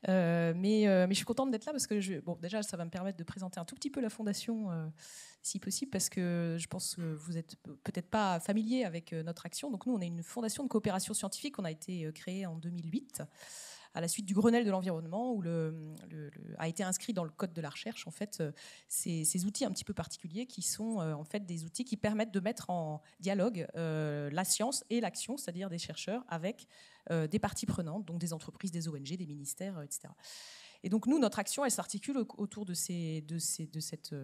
Mais je suis contente d'être là parce que déjà, ça va me permettre de présenter un tout petit peu la fondation, si possible, parce que je pense que vous n'êtes peut-être pas familier avec notre action. Donc nous, on est une fondation de coopération scientifique. On a été créée en 2008. À la suite du Grenelle de l'environnement, où a été inscrit dans le code de la recherche, en fait, ces outils un petit peu particuliers qui sont en fait des outils qui permettent de mettre en dialogue la science et l'action, c'est-à-dire des chercheurs avec des parties prenantes, donc des entreprises, des ONG, des ministères, etc. Et donc nous, notre action, elle s'articule autour de cette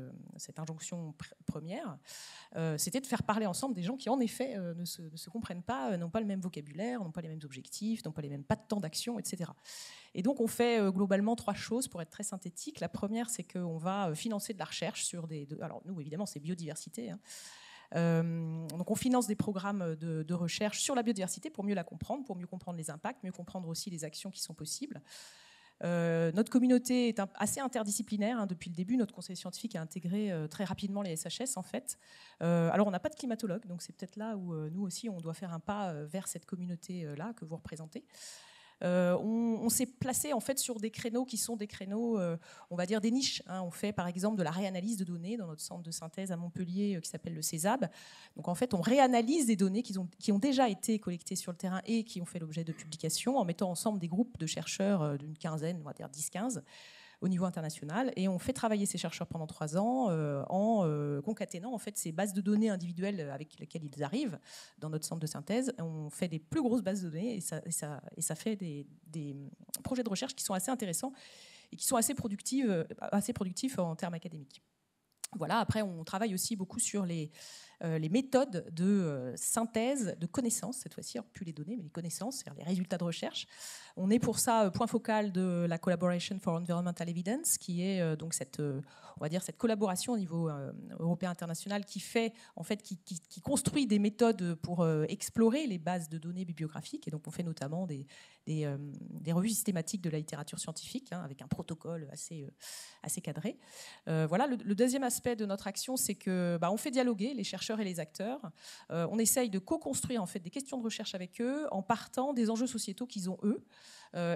injonction première. C'était de faire parler ensemble des gens qui, en effet, ne se comprennent pas, n'ont pas le même vocabulaire, n'ont pas les mêmes objectifs, n'ont pas les mêmes pas de temps d'action, etc. Et donc on fait globalement 3 choses pour être très synthétique. La première, c'est qu'on va financer de la recherche sur alors nous, évidemment, c'est biodiversité, hein. Donc on finance des programmes de recherche sur la biodiversité pour mieux la comprendre, pour mieux comprendre les impacts, mieux comprendre aussi les actions qui sont possibles. Notre communauté est assez interdisciplinaire, hein. Depuis le début, notre conseil scientifique a intégré très rapidement les SHS, en fait. Alors, on n'a pas de climatologue, donc c'est peut-être là où nous aussi, on doit faire un pas vers cette communauté-là que vous représentez. On s'est placé en fait sur des créneaux qui sont des créneaux, on va dire des niches, hein. On fait par exemple de la réanalyse de données dans notre centre de synthèse à Montpellier qui s'appelle le CESAB. Donc en fait, on réanalyse des données qui ont déjà été collectées sur le terrain et qui ont fait l'objet de publications en mettant ensemble des groupes de chercheurs d'une quinzaine, on va dire 10-15, au niveau international, et on fait travailler ces chercheurs pendant 3 ans en concaténant en fait ces bases de données individuelles avec lesquelles ils arrivent dans notre centre de synthèse. On fait des plus grosses bases de données et ça fait des projets de recherche qui sont assez intéressants et qui sont assez productifs en termes académiques. Voilà, après on travaille aussi beaucoup sur les méthodes de synthèse de connaissances, cette fois-ci, plus les données, mais les connaissances, c'est-à-dire les résultats de recherche. On est pour ça point focal de la Collaboration for Environmental Evidence, qui est donc on va dire cette collaboration au niveau européen international qui fait, en fait, qui construit des méthodes pour explorer les bases de données bibliographiques. Et donc on fait notamment des revues systématiques de la littérature scientifique, hein, avec un protocole assez cadré. Voilà, le deuxième aspect de notre action, c'est que on fait dialoguer les chercheurs et les acteurs. On essaye de co-construire en fait des questions de recherche avec eux en partant des enjeux sociétaux qu'ils ont eux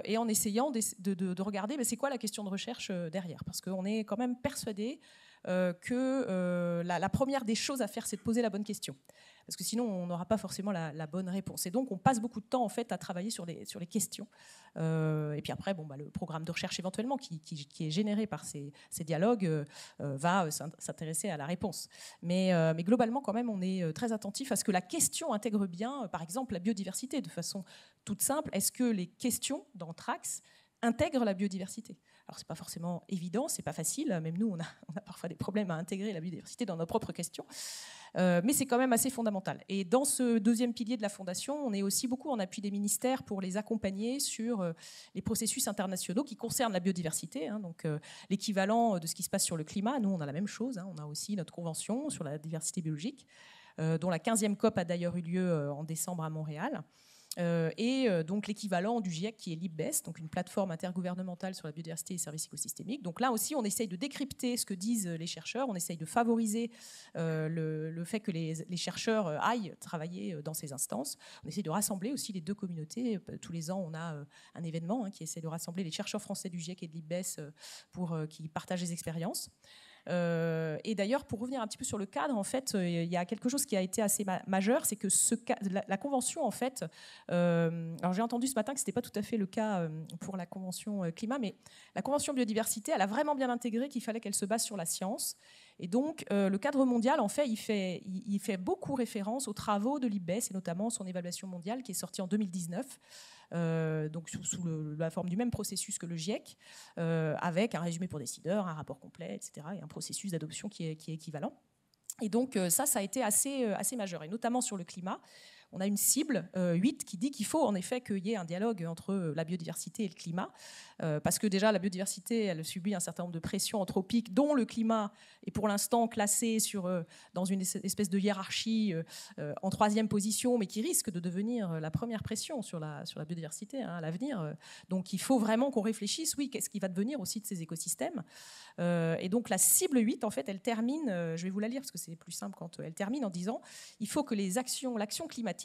et en essayant de regarder c'est quoi la question de recherche derrière, parce qu'on est quand même persuadé que la première des choses à faire, c'est de poser la bonne question. Parce que sinon, on n'aura pas forcément la bonne réponse. Et donc, on passe beaucoup de temps en fait, à travailler sur les questions. Et puis après, le programme de recherche éventuellement, qui est généré par ces dialogues, va s'intéresser à la réponse. Mais globalement, quand même, on est très attentif à ce que la question intègre bien, par exemple, la biodiversité, de façon toute simple. Est-ce que les questions dans Trax intègrent la biodiversité ? Alors, ce n'est pas forcément évident, ce n'est pas facile. Même nous, on a parfois des problèmes à intégrer la biodiversité dans nos propres questions. Mais c'est quand même assez fondamental. Et dans ce deuxième pilier de la Fondation, on est aussi beaucoup en appui des ministères pour les accompagner sur les processus internationaux qui concernent la biodiversité. Donc, l'équivalent de ce qui se passe sur le climat, nous, on a la même chose. On a aussi notre convention sur la diversité biologique, dont la 15e COP a d'ailleurs eu lieu en décembre à Montréal. Donc l'équivalent du GIEC qui est l'IPBES, donc une plateforme intergouvernementale sur la biodiversité et les services écosystémiques. Donc là aussi, on essaye de décrypter ce que disent les chercheurs, on essaye de favoriser le fait que les chercheurs aillent travailler dans ces instances. On essaye de rassembler aussi les deux communautés. Tous les ans, on a un événement qui essaie de rassembler les chercheurs français du GIEC et de l'IPBES pour qu'ils partagent les expériences. Et d'ailleurs, pour revenir un petit peu sur le cadre, en fait, il y a quelque chose qui a été assez majeur, c'est que la convention, en fait, alors j'ai entendu ce matin que ce n'était pas tout à fait le cas pour la convention climat, mais la convention biodiversité, elle a vraiment bien intégré qu'il fallait qu'elle se base sur la science. Et donc, le cadre mondial, en fait, il fait beaucoup référence aux travaux de l'IPBES, et notamment son évaluation mondiale qui est sortie en 2019. Donc sous la forme du même processus que le GIEC, avec un résumé pour décideurs, un rapport complet, etc., et un processus d'adoption qui est équivalent. Et donc ça a été assez majeur, et notamment sur le climat. On a une cible 8 qui dit qu'il faut en effet qu'il y ait un dialogue entre la biodiversité et le climat, parce que déjà la biodiversité, elle subit un certain nombre de pressions anthropiques, dont le climat est pour l'instant classé dans une espèce de hiérarchie en 3e position, mais qui risque de devenir la première pression sur la biodiversité à l'avenir. Donc il faut vraiment qu'on réfléchisse, qu'est-ce qui va devenir aussi de ces écosystèmes. Et donc la cible 8, en fait, elle termine, je vais vous la lire parce que c'est plus simple quand elle termine en disant il faut que l'action climatique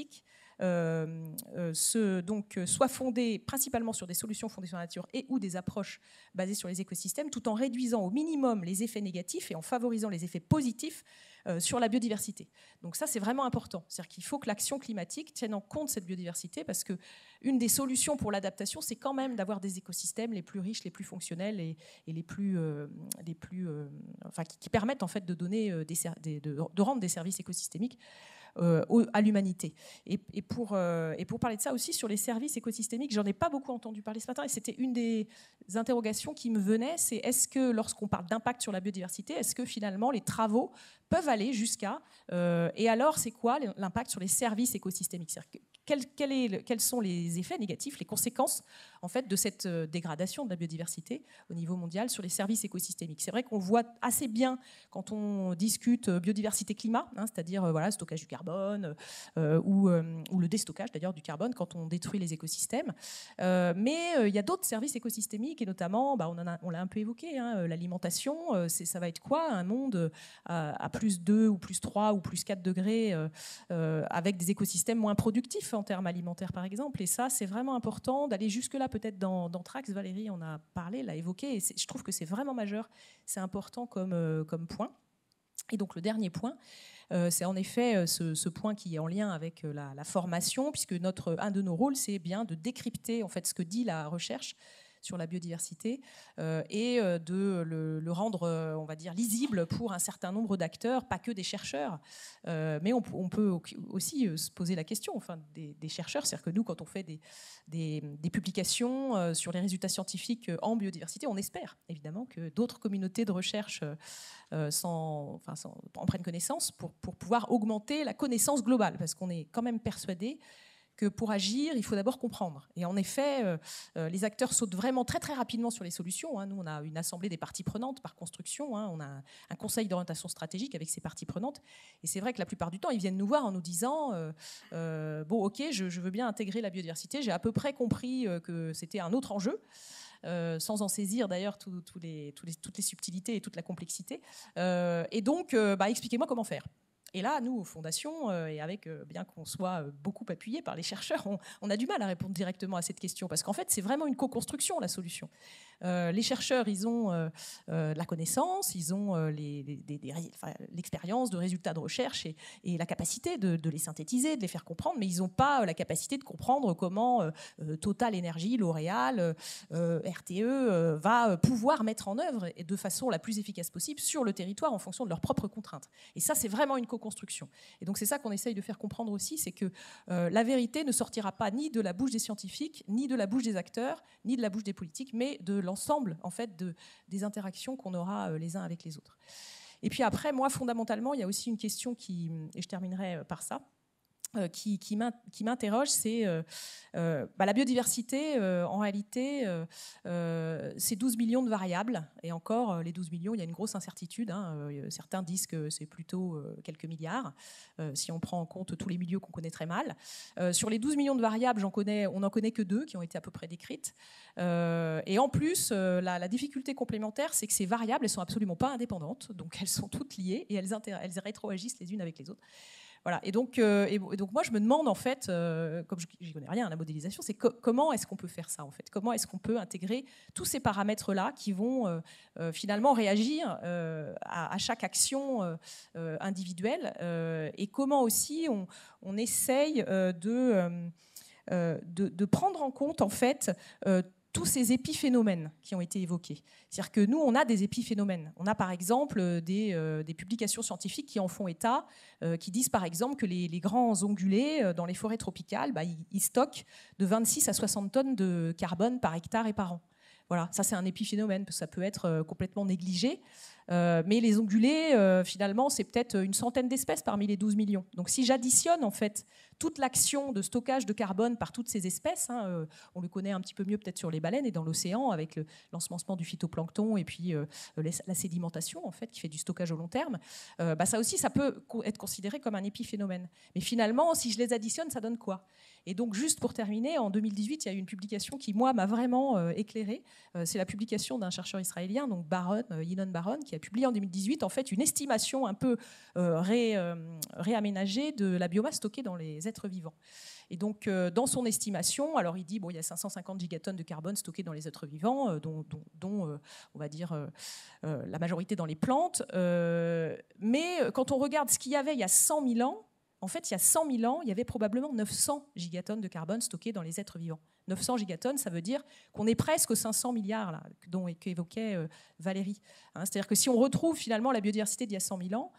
soit fondée principalement sur des solutions fondées sur la nature et ou des approches basées sur les écosystèmes, tout en réduisant au minimum les effets négatifs et en favorisant les effets positifs sur la biodiversité. Donc ça, c'est vraiment important. C'est-à-dire qu'il faut que l'action climatique tienne en compte cette biodiversité, parce qu'une des solutions pour l'adaptation, c'est quand même d'avoir des écosystèmes les plus riches, les plus fonctionnels et qui permettent en fait de donner de rendre des services écosystémiques à l'humanité. Et pour parler de ça aussi, sur les services écosystémiques, j'en ai pas beaucoup entendu parler ce matin, et c'était une des interrogations qui me venait, c'est est-ce que lorsqu'on parle d'impact sur la biodiversité, est-ce que finalement les travaux peuvent aller jusqu'à et alors c'est quoi l'impact sur les services écosystémiques, c'est-à-dire quels sont les effets négatifs, les conséquences en fait de cette dégradation de la biodiversité au niveau mondial sur les services écosystémiques. C'est vrai qu'on voit assez bien quand on discute biodiversité-climat, c'est-à-dire stockage du carbone ou le déstockage d'ailleurs du carbone quand on détruit les écosystèmes. Mais il y a d'autres services écosystémiques, et notamment, on l'a un peu évoqué, l'alimentation. Ça va être quoi un monde à plus 2 ou plus 3 ou plus 4 degrés avec des écosystèmes moins productifs en termes alimentaires par exemple. Et ça, c'est vraiment important d'aller jusque-là, peut-être dans Trax. Valérie en a parlé, l'a évoqué, et je trouve que c'est vraiment majeur, c'est important comme point. Et donc le dernier point, c'est en effet ce point qui est en lien avec la formation, puisque un de nos rôles, c'est bien de décrypter en fait ce que dit la recherche sur la biodiversité et de le rendre, on va dire, lisible pour un certain nombre d'acteurs, pas que des chercheurs. Mais on peut aussi se poser la question, des chercheurs. C'est-à-dire que nous, quand on fait des publications sur les résultats scientifiques en biodiversité, on espère évidemment que d'autres communautés de recherche en prennent connaissance pour pouvoir augmenter la connaissance globale, parce qu'on est quand même persuadé que pour agir, il faut d'abord comprendre. Et en effet, les acteurs sautent vraiment très très rapidement sur les solutions. Nous, on a une assemblée des parties prenantes par construction. On a un conseil d'orientation stratégique avec ces parties prenantes. Et c'est vrai que la plupart du temps, ils viennent nous voir en nous disant ok, je veux bien intégrer la biodiversité. J'ai à peu près compris que c'était un autre enjeu. Sans en saisir d'ailleurs toutes les subtilités et toute la complexité. Et donc, expliquez-moi comment faire. Et là, nous, aux fondations, et avec, bien qu'on soit beaucoup appuyé par les chercheurs, on a du mal à répondre directement à cette question, parce qu'en fait, c'est vraiment une co-construction, la solution. Les chercheurs, ils ont la connaissance, ils ont l'expérience de résultats de recherche et la capacité de les synthétiser, de les faire comprendre, mais ils n'ont pas la capacité de comprendre comment Total Énergie, L'Oréal, RTE va pouvoir mettre en œuvre et de façon la plus efficace possible sur le territoire en fonction de leurs propres contraintes. Et ça, c'est vraiment une co-construction. Et donc, c'est ça qu'on essaye de faire comprendre aussi, c'est que la vérité ne sortira pas ni de la bouche des scientifiques, ni de la bouche des acteurs, ni de la bouche des politiques, mais de l'ensemble en fait des interactions qu'on aura les uns avec les autres. Et puis après, moi, fondamentalement, il y a aussi une question et je terminerai par ça, qui m'interroge, c'est la biodiversité, en réalité, c'est 12 millions de variables, et encore, les 12 millions, il y a une grosse incertitude, hein. Certains disent que c'est plutôt quelques milliards, si on prend en compte tous les milieux qu'on connaît très mal. Sur les 12 millions de variables, on n'en connaît que 2 qui ont été à peu près décrites. Et en plus, la difficulté complémentaire, c'est que ces variables, elles ne sont absolument pas indépendantes, donc elles sont toutes liées, et elles rétroagissent les unes avec les autres. Voilà. Et donc moi, je me demande, en fait, comme je n'y connais rien à la modélisation, c'est comment est-ce qu'on peut faire ça, en fait ? Comment est-ce qu'on peut intégrer tous ces paramètres-là qui vont finalement réagir à chaque action individuelle, et comment aussi on essaye de prendre en compte, en fait, tous ces épiphénomènes qui ont été évoqués. C'est-à-dire que nous, on a des épiphénomènes. On a par exemple des publications scientifiques qui en font état, qui disent par exemple que les grands ongulés dans les forêts tropicales, ils stockent de 26 à 60 tonnes de carbone par hectare et par an. Voilà, ça c'est un épiphénomène, parce que ça peut être complètement négligé. Mais les ongulés, finalement, c'est peut-être une centaine d'espèces parmi les 12 millions. Donc si j'additionne en fait toute l'action de stockage de carbone par toutes ces espèces, on le connaît un petit peu mieux peut-être sur les baleines et dans l'océan avec l'ensemencement du phytoplancton et puis la sédimentation en fait qui fait du stockage au long terme, ça aussi ça peut être considéré comme un épiphénomène. Mais finalement, si je les additionne, ça donne quoi ? Et donc juste pour terminer, en 2018, il y a eu une publication qui moi m'a vraiment éclairée. C'est la publication d'un chercheur israélien, donc Yinon Baron, qui a publié en 2018 en fait une estimation un peu réaménagée de la biomasse stockée dans les êtres vivants. Et donc, dans son estimation, alors il dit il y a 550 gigatonnes de carbone stockées dans les êtres vivants, dont on va dire la majorité dans les plantes. Mais quand on regarde ce qu'il y avait il y a 100 000 ans, en fait, il y a 100 000 ans, il y avait probablement 900 gigatonnes de carbone stockées dans les êtres vivants. 900 gigatonnes, ça veut dire qu'on est presque aux 500 milliards là, qu'évoquait Valérie. C'est-à-dire que si on retrouve finalement la biodiversité d'il y a 100 000 ans,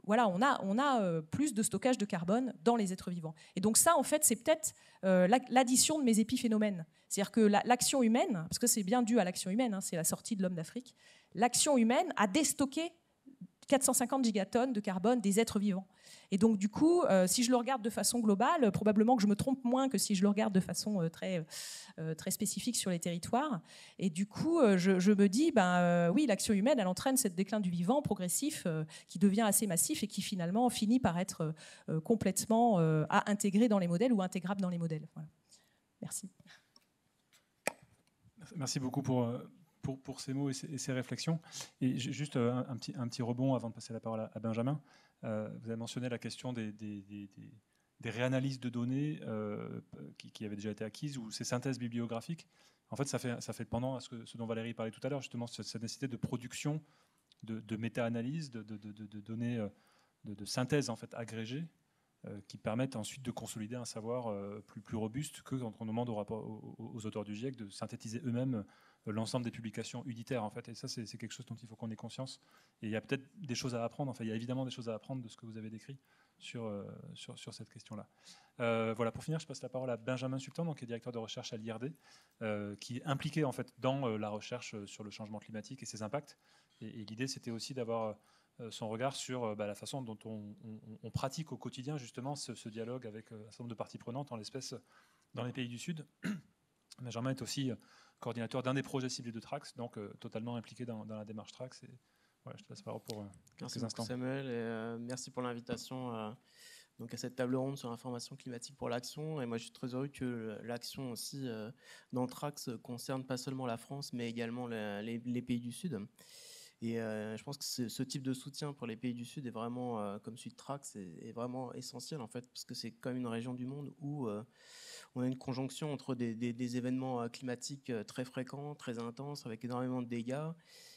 voilà, on a plus de stockage de carbone dans les êtres vivants. Et donc ça, en fait, c'est peut-être l'addition de mes épiphénomènes. C'est-à-dire que l'action humaine, parce que c'est bien dû à l'action humaine, c'est la sortie de l'homme d'Afrique, l'action humaine a déstocké 450 gigatonnes de carbone des êtres vivants. Et donc, du coup, si je le regarde de façon globale, probablement que je me trompe moins que si je le regarde de façon très spécifique sur les territoires. Et du coup, je me dis, oui, l'action humaine, elle entraîne ce déclin du vivant progressif qui devient assez massif et qui finalement finit par être complètement à intégrer dans les modèles ou intégrable dans les modèles. Voilà. Merci. Merci beaucoup pour ces mots et ces réflexions. Et juste un petit rebond avant de passer la parole à Benjamin. Vous avez mentionné la question des réanalyses de données qui avaient déjà été acquises ou ces synthèses bibliographiques. En fait, ça fait le pendant à ce dont Valérie parlait tout à l'heure, justement, cette nécessité de production, de méta-analyse, de données, de synthèse en fait, agrégées, qui permettent ensuite de consolider un savoir plus robuste que quand on demande aux auteurs du GIEC de synthétiser eux-mêmes l'ensemble des publications unitaires, en fait. Et ça, c'est quelque chose dont il faut qu'on ait conscience. Et il y a peut-être des choses à apprendre, enfin, il y a évidemment des choses à apprendre de ce que vous avez décrit sur cette question-là. Voilà, pour finir, je passe la parole à Benjamin Sultan, donc, qui est directeur de recherche à l'IRD, qui est impliqué en fait, dans la recherche sur le changement climatique et ses impacts. Et l'idée, c'était aussi d'avoir son regard sur la façon dont on pratique au quotidien justement ce dialogue avec un certain nombre de parties prenantes, en l'espèce dans les pays du Sud. Benjamin est aussi coordinateur d'un des projets ciblés de Trax, donc totalement impliqué dans la démarche Trax. Et voilà, je te laisse la parole pour quelques instants. Merci Samuel, et merci pour l'invitation donc à cette table ronde sur l'information climatique pour l'action. Et moi, je suis très heureux que l'action aussi dans Trax concerne pas seulement la France, mais également les pays du Sud. Et je pense que ce type de soutien pour les pays du Sud est vraiment, comme celui de Trax, est vraiment essentiel en fait, parce que c'est quand même une région du monde où on a une conjonction entre des événements climatiques très fréquents, très intenses, avec énormément de dégâts,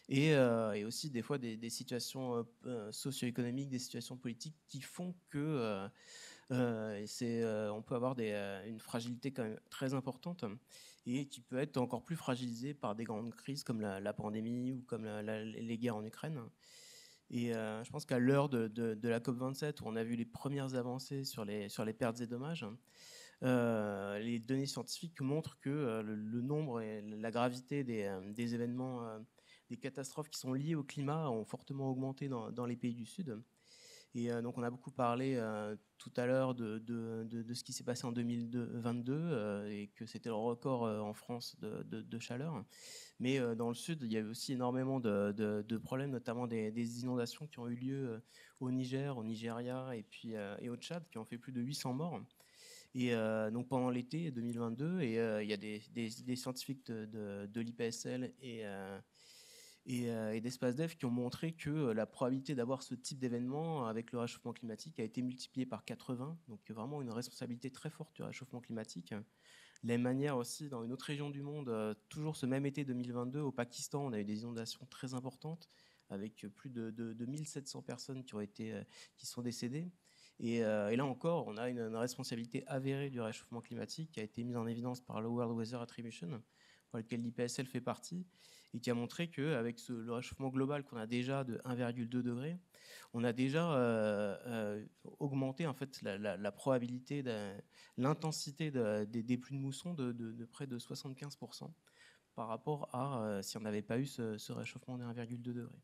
et aussi des fois des situations socio-économiques, des situations politiques qui font que on peut avoir une fragilité quand même très importante et qui peut être encore plus fragilisée par des grandes crises comme la pandémie ou comme les guerres en Ukraine. Et je pense qu'à l'heure de la COP27, où on a vu les premières avancées sur les pertes et dommages, les données scientifiques montrent que le nombre et la gravité des événements, des catastrophes qui sont liées au climat ont fortement augmenté dans les pays du Sud. Et donc on a beaucoup parlé tout à l'heure de ce qui s'est passé en 2022 et que c'était le record en France de chaleur. Mais dans le sud, il y a eu aussi énormément de problèmes, notamment des inondations qui ont eu lieu au Niger, au Nigeria et au Tchad, qui ont fait plus de 800 morts. Et donc pendant l'été 2022, et il y a des scientifiques de l'IPSL et d'Espace Dev qui ont montré que la probabilité d'avoir ce type d'événement avec le réchauffement climatique a été multipliée par 80, donc vraiment une responsabilité très forte du réchauffement climatique. De la même manière aussi, dans une autre région du monde, toujours ce même été 2022, au Pakistan, on a eu des inondations très importantes avec plus de 1700 personnes qui sont décédées. Et là encore, on a une responsabilité avérée du réchauffement climatique qui a été mise en évidence par le World Weather Attribution, pour lequel l'IPSL fait partie, et qui a montré qu'avec le réchauffement global qu'on a déjà de 1,2 degré, on a déjà augmenté en fait la probabilité, l'intensité des pluies de mousson de près de 75% par rapport à si on n'avait pas eu ce réchauffement de 1,2 degré.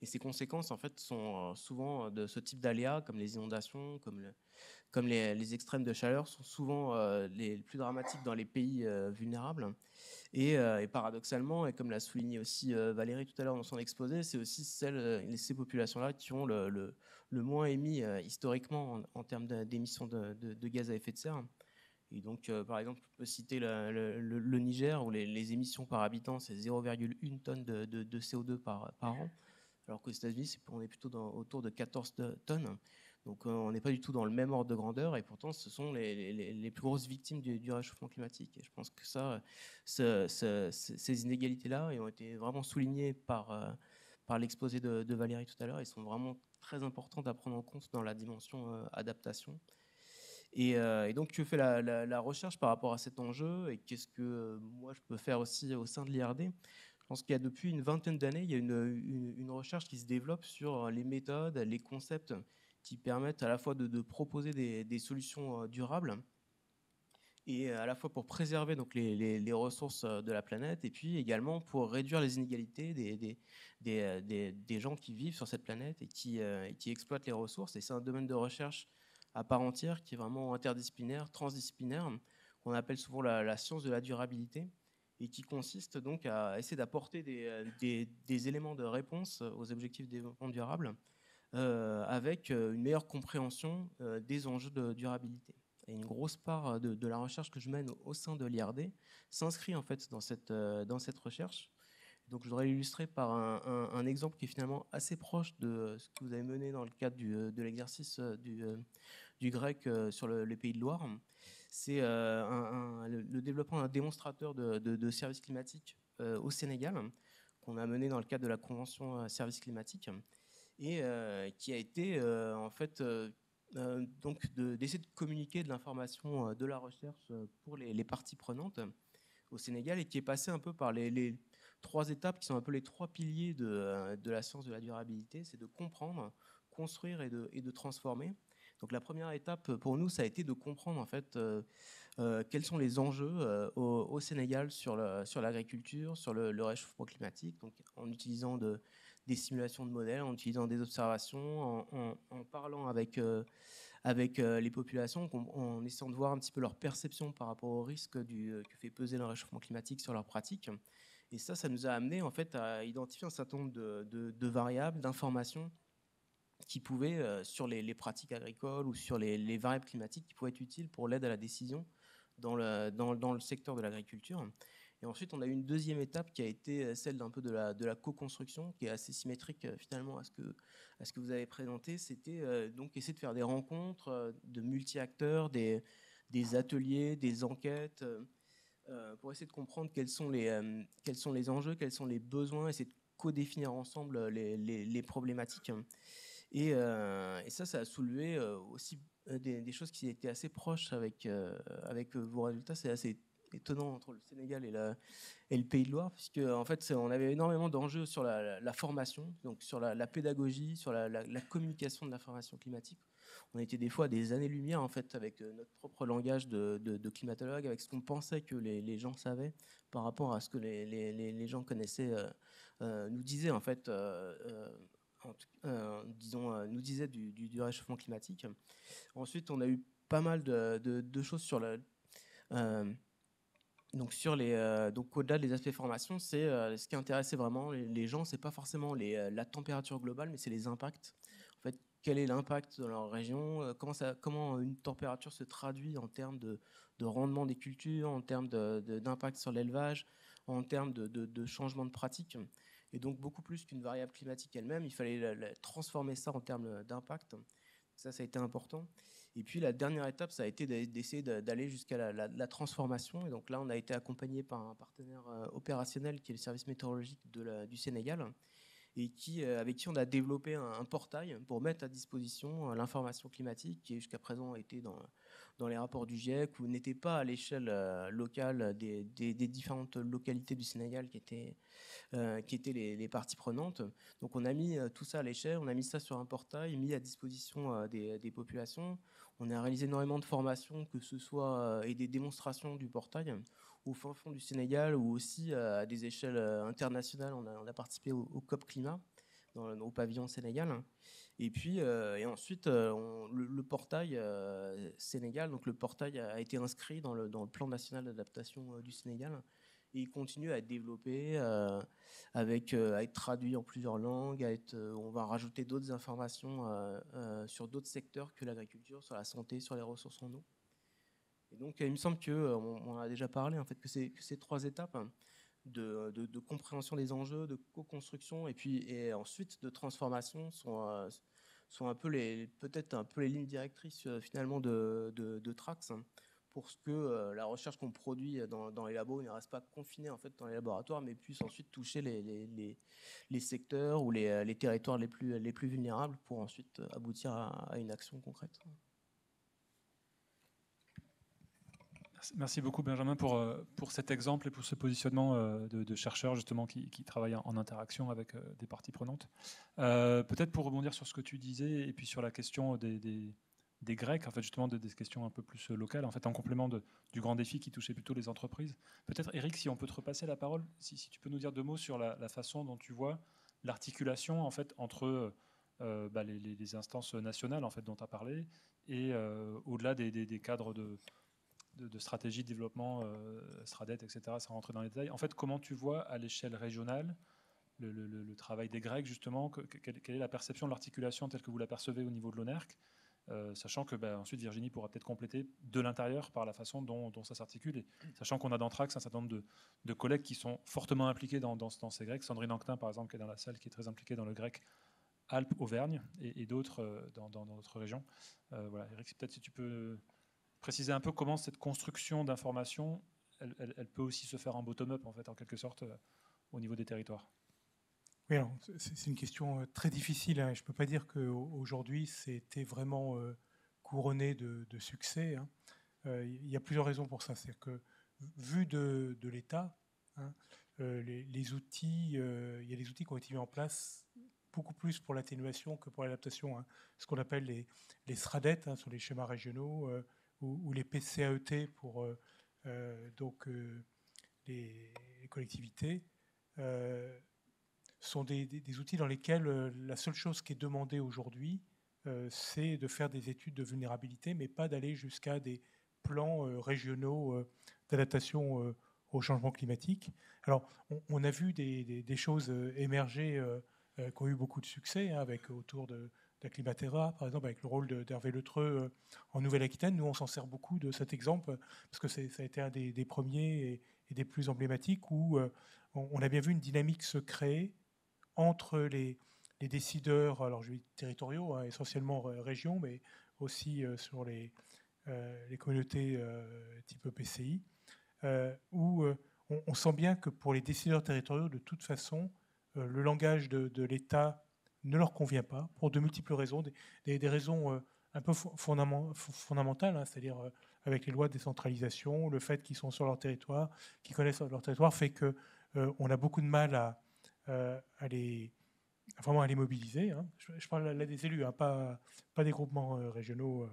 Et ces conséquences en fait sont souvent de ce type d'aléas, comme les inondations, comme les extrêmes de chaleur, sont souvent les plus dramatiques dans les pays vulnérables. Et paradoxalement, et comme l'a souligné aussi Valérie tout à l'heure dans son exposé, c'est aussi ces populations-là qui ont le moins émis historiquement en termes d'émissions de gaz à effet de serre. Et donc, par exemple, on peut citer le Niger, où les émissions par habitant, c'est 0,1 tonne de CO2 par an, alors qu'aux États-Unis, on est plutôt autour de 14 tonnes. Donc on n'est pas du tout dans le même ordre de grandeur, et pourtant ce sont les plus grosses victimes du réchauffement climatique. Et je pense que ces inégalités-là ont été vraiment soulignées par l'exposé de Valérie tout à l'heure, et sont vraiment très importantes à prendre en compte dans la dimension adaptation. Et donc que fait la recherche par rapport à cet enjeu, et qu'est-ce que moi je peux faire aussi au sein de l'IRD? Je pense qu'il y a depuis une vingtaine d'années, il y a une recherche qui se développe sur les méthodes, les concepts qui permettent à la fois de proposer des solutions durables, et à la fois pour préserver donc les ressources de la planète, et puis également pour réduire les inégalités des gens qui vivent sur cette planète et qui exploitent les ressources. Et c'est un domaine de recherche à part entière qui est vraiment interdisciplinaire, transdisciplinaire, qu'on appelle souvent la science de la durabilité, et qui consiste donc à essayer d'apporter des éléments de réponse aux objectifs de développement durable avec une meilleure compréhension des enjeux de durabilité. Et une grosse part de la recherche que je mène au sein de l'IRD s'inscrit en fait dans cette recherche. Donc je voudrais l'illustrer par un exemple qui est finalement assez proche de ce que vous avez mené dans le cadre de l'exercice du GREC sur les Pays de Loire. C'est le développement d'un démonstrateur de services climatiques au Sénégal, qu'on a mené dans le cadre de la Convention services climatiques, et qui a été en fait donc d'essayer de communiquer de l'information de la recherche pour les parties prenantes au Sénégal, et qui est passé un peu par les 3 étapes qui sont un peu les 3 piliers de la science de la durabilité. C'est de comprendre, construire et de transformer. Donc la première étape pour nous, ça a été de comprendre en fait quels sont les enjeux au Sénégal sur l'agriculture, sur le réchauffement climatique, donc en utilisant des simulations de modèles, en utilisant des observations, en parlant avec les populations, en essayant de voir un petit peu leur perception par rapport au risque que fait peser le réchauffement climatique sur leurs pratiques. Et ça nous a amené en fait à identifier un certain nombre de variables, d'informations qui pouvaient, sur les pratiques agricoles ou sur les variables climatiques, qui pouvaient être utiles pour l'aide à la décision dans le secteur de l'agriculture. Et ensuite, on a eu une deuxième étape qui a été celle d'un peu de la co-construction, qui est assez symétrique finalement à ce que vous avez présenté. C'était donc essayer de faire des rencontres de multi-acteurs, des ateliers, des enquêtes, pour essayer de comprendre quels sont les enjeux, quels sont les besoins, essayer de co-définir ensemble les problématiques. Et ça a soulevé aussi des choses qui étaient assez proches avec vos résultats. C'est assez étonnant entre le Sénégal et le Pays de Loire, puisque en fait, on avait énormément d'enjeux sur la formation, donc sur la pédagogie, sur la communication de l'information climatique. On était des fois à des années-lumière en fait avec notre propre langage de climatologue, avec ce qu'on pensait que les gens savaient par rapport à ce que les gens connaissaient, nous disaient en fait. Nous disait du réchauffement climatique. Ensuite, on a eu pas mal de choses sur donc au-delà des aspects formation, c'est ce qui intéressait vraiment les gens, c'est pas forcément la température globale, mais c'est les impacts. En fait, quel est l'impact dans leur région, comment une température se traduit en termes de rendement des cultures, en termes d'impact sur l'élevage, en termes de changement de pratique. Et donc beaucoup plus qu'une variable climatique elle-même, il fallait transformer ça en termes d'impact. Ça a été important. Et puis la dernière étape, ça a été d'essayer d'aller jusqu'à la transformation. Et donc là, on a été accompagné par un partenaire opérationnel qui est le service météorologique du Sénégal, et avec qui on a développé un portail pour mettre à disposition l'information climatique qui jusqu'à présent était dans les rapports du GIEC, ou n'était pas à l'échelle locale des différentes localités du Sénégal qui étaient les parties prenantes. Donc on a mis tout ça à l'échelle, on a mis ça sur un portail, mis à disposition des populations. On a réalisé énormément de formations, que ce soit et des démonstrations du portail au fin fond du Sénégal, ou aussi à des échelles internationales. On a participé au COP Climat au pavillon Sénégal. Et puis et ensuite le portail Sénégal, donc le portail a été inscrit dans le plan national d'adaptation du Sénégal, et il continue à être développé, à être traduit en plusieurs langues, on va rajouter d'autres informations sur d'autres secteurs que l'agriculture, sur la santé, sur les ressources en eau. Et donc il me semble on a déjà parlé en fait que ces trois étapes de compréhension des enjeux, de co-construction et ensuite de transformation sont un peu peut-être un peu les lignes directrices finalement de Trax, pour ce que la recherche qu'on produit dans les labos ne reste pas confinée en fait dans les laboratoires, mais puisse ensuite toucher les secteurs ou les territoires les plus vulnérables, pour ensuite aboutir à une action concrète. Merci beaucoup Benjamin pour cet exemple et pour ce positionnement de chercheurs justement qui travaillent en interaction avec des parties prenantes. Peut-être pour rebondir sur ce que tu disais et puis sur la question des Grecs, en fait justement des questions un peu plus locales, en fait en complément du grand défi qui touchait plutôt les entreprises. Peut-être Eric, si on peut te repasser la parole, si tu peux nous dire deux mots sur la façon dont tu vois l'articulation en fait entre les instances nationales en fait dont tu as parlé et au-delà des cadres de stratégie de développement, Stradet, etc., sans rentrer dans les détails. En fait, comment tu vois à l'échelle régionale le travail des Grecs, justement, quelle est la perception de l'articulation telle que vous la percevez au niveau de l'ONERC, sachant que ensuite Virginie pourra peut-être compléter de l'intérieur par la façon dont ça s'articule, et sachant qu'on a dans Trax un certain nombre de collègues qui sont fortement impliqués dans ces Grecs. Sandrine Anquetin, par exemple, qui est dans la salle, qui est très impliquée dans le grec Alpes-Auvergne, et d'autres dans d'autres régions. Voilà, Eric, peut-être si tu peux préciser un peu comment cette construction d'information, elle peut aussi se faire en bottom-up, en fait, en quelque sorte, au niveau des territoires. Oui, alors, c'est une question très difficile. Hein. Je ne peux pas dire qu'aujourd'hui, c'était vraiment couronné de succès. Hein. Il y a plusieurs raisons pour ça. C'est que, vu de l'État, hein, les outils, il y a des outils qui ont été mis en place beaucoup plus pour l'atténuation que pour l'adaptation. Hein. Ce qu'on appelle les SRADET, hein, sur les schémas régionaux, ou les PCAET pour les collectivités, sont des outils dans lesquels la seule chose qui est demandée aujourd'hui, c'est de faire des études de vulnérabilité, mais pas d'aller jusqu'à des plans régionaux d'adaptation au changement climatique. Alors, on a vu des choses émerger qui ont eu beaucoup de succès, hein, autour d'Aclimatera, par exemple, avec le rôle d'Hervé Letreux en Nouvelle-Aquitaine. Nous, on s'en sert beaucoup de cet exemple, parce que ça a été un des premiers des plus emblématiques où on a bien vu une dynamique se créer entre les décideurs, alors je dis territoriaux, hein, essentiellement régions, mais aussi sur les communautés type EPCI, où on sent bien que pour les décideurs territoriaux, de toute façon, le langage de l'État ne leur convient pas, pour de multiples raisons, des raisons un peu fondamentales, hein, c'est-à-dire avec les lois de décentralisation, le fait qu'ils sont sur leur territoire, qu'ils connaissent leur territoire, fait qu'on a beaucoup de mal à les mobiliser. Hein. Je parle là des élus, hein, pas des groupements régionaux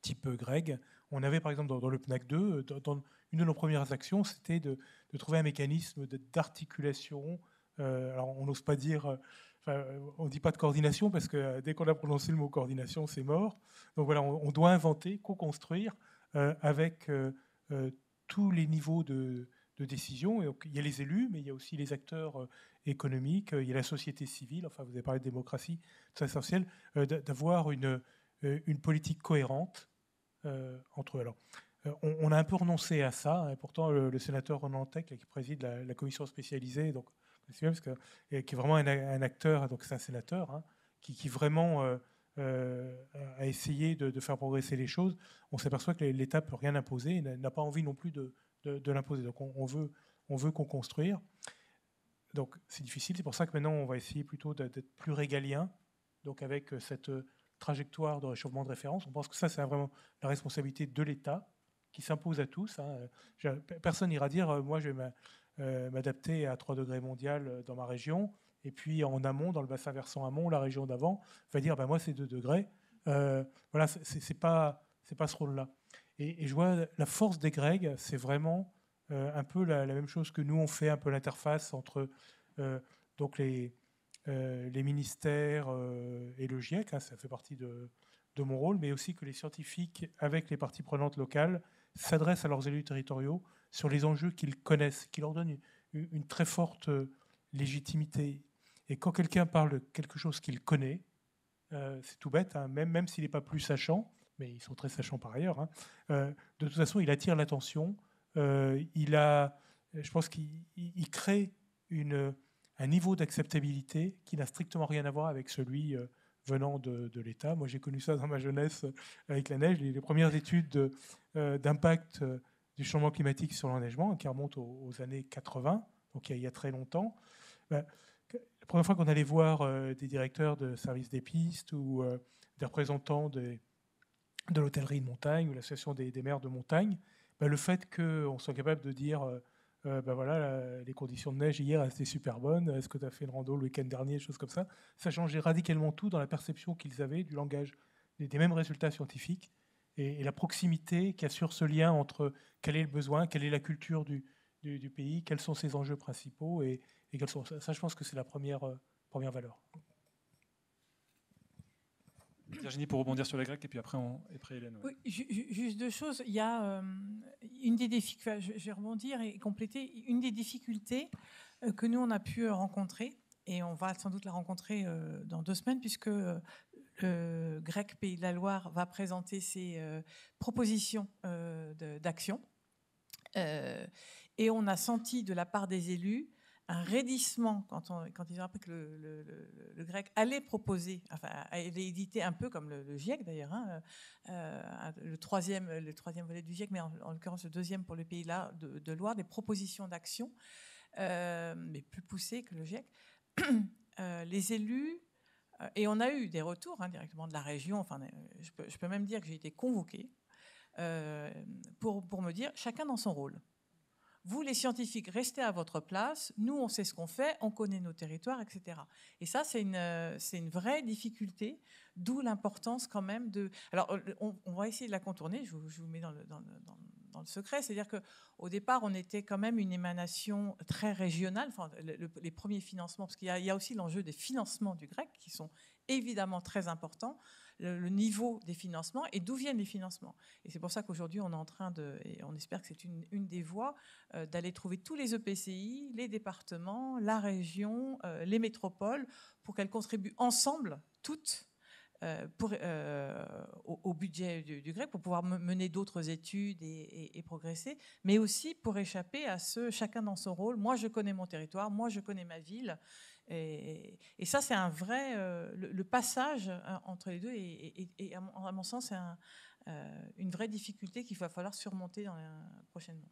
type grec. On avait par exemple dans le PNAC 2, dans une de nos premières actions, c'était de trouver un mécanisme d'articulation. Alors on n'ose pas dire, on ne dit pas de coordination parce que dès qu'on a prononcé le mot coordination, c'est mort. Donc voilà, on doit inventer, co-construire avec tous les niveaux de décision. Et donc, il y a les élus, mais il y a aussi les acteurs économiques, il y a la société civile, enfin vous avez parlé de démocratie, c'est essentiel d'avoir une politique cohérente entre eux. Alors, on a un peu renoncé à ça, et pourtant le sénateur Ronan Antec, qui préside la commission spécialisée, donc, parce que, qui est vraiment un acteur, donc c'est un sénateur, hein, qui vraiment a essayé de faire progresser les choses. On s'aperçoit que l'État ne peut rien imposer, n'a pas envie non plus de l'imposer. Donc on veut qu'on construire. Donc c'est difficile, c'est pour ça que maintenant on va essayer plutôt d'être plus régalien, donc avec cette trajectoire de réchauffement de référence. On pense que ça, c'est vraiment la responsabilité de l'État qui s'impose à tous. Hein. Personne n'ira dire moi je vais m'adapter à 3 degrés mondial dans ma région, et puis en amont, dans le bassin versant amont, la région d'avant va dire moi c'est 2 degrés. Voilà, c'est pas ce rôle-là. Et je vois la force des Grecs, c'est vraiment un peu la même chose que nous on fait, un peu l'interface entre donc les ministères et le GIEC, hein, ça fait partie de mon rôle, mais aussi que les scientifiques, avec les parties prenantes locales, s'adressent à leurs élus territoriaux sur les enjeux qu'ils connaissent, qui leur donnent une très forte légitimité. Et quand quelqu'un parle de quelque chose qu'il connaît, c'est tout bête, hein, même s'il n'est pas plus sachant, mais ils sont très sachants par ailleurs, hein, de toute façon, il attire l'attention, je pense qu'il crée un niveau d'acceptabilité qui n'a strictement rien à voir avec celui venant de l'État. Moi, j'ai connu ça dans ma jeunesse avec la neige. Les premières études d'impact du changement climatique sur l'enneigement, qui remontent aux années 80, donc il y a très longtemps. La première fois qu'on allait voir des directeurs de services des pistes ou des représentants de l'hôtellerie de montagne ou l'association des maires de montagne, le fait qu'on soit capable de dire voilà, les conditions de neige hier étaient super bonnes, est-ce que tu as fait une rando le week-end dernier, des choses comme ça, ça changeait radicalement tout dans la perception qu'ils avaient du langage, des mêmes résultats scientifiques, et la proximité qui assure ce lien entre quel est le besoin, quelle est la culture du pays, quels sont ses enjeux principaux, et quels sont, ça je pense que c'est la première valeur. Virginie, pour rebondir sur la grecque, et puis après Hélène. Ouais. Oui, juste 2 choses. Il y a une des difficultés, je vais rebondir et compléter, une des difficultés que nous, on a pu rencontrer, et on va sans doute la rencontrer dans 2 semaines, puisque le GREC Pays de la Loire va présenter ses propositions d'action. Et on a senti de la part des élus un raidissement quand ils ont appris que le GREC allait proposer, enfin, allait éditer un peu comme le GIEC d'ailleurs, hein, le troisième volet du GIEC, mais en l'occurrence le 2e pour le Pays de Loire, des propositions d'action, mais plus poussées que le GIEC. Les élus, et on a eu des retours directement de la région, enfin, je peux même dire que j'ai été convoquée pour me dire chacun dans son rôle. Vous, les scientifiques, restez à votre place. Nous, on sait ce qu'on fait, on connaît nos territoires, etc. Et ça, c'est une vraie difficulté, d'où l'importance quand même de... Alors, on va essayer de la contourner, je vous mets dans le secret. C'est-à-dire qu'au départ, on était quand même une émanation très régionale, enfin, les premiers financements, parce qu'il y a aussi l'enjeu des financements du GREC, qui sont évidemment très importants, le niveau des financements et d'où viennent les financements. Et c'est pour ça qu'aujourd'hui, on est en train et on espère que c'est une des voies, d'aller trouver tous les EPCI, les départements, la région, les métropoles, pour qu'elles contribuent ensemble, toutes, au budget du GREC pour pouvoir mener d'autres études et progresser, mais aussi pour échapper à chacun dans son rôle. Moi, je connais mon territoire, moi, je connais ma ville. Et ça, c'est un vrai... le passage entre les deux, et à mon sens, c'est une vraie difficulté qu'il va falloir surmonter prochainement.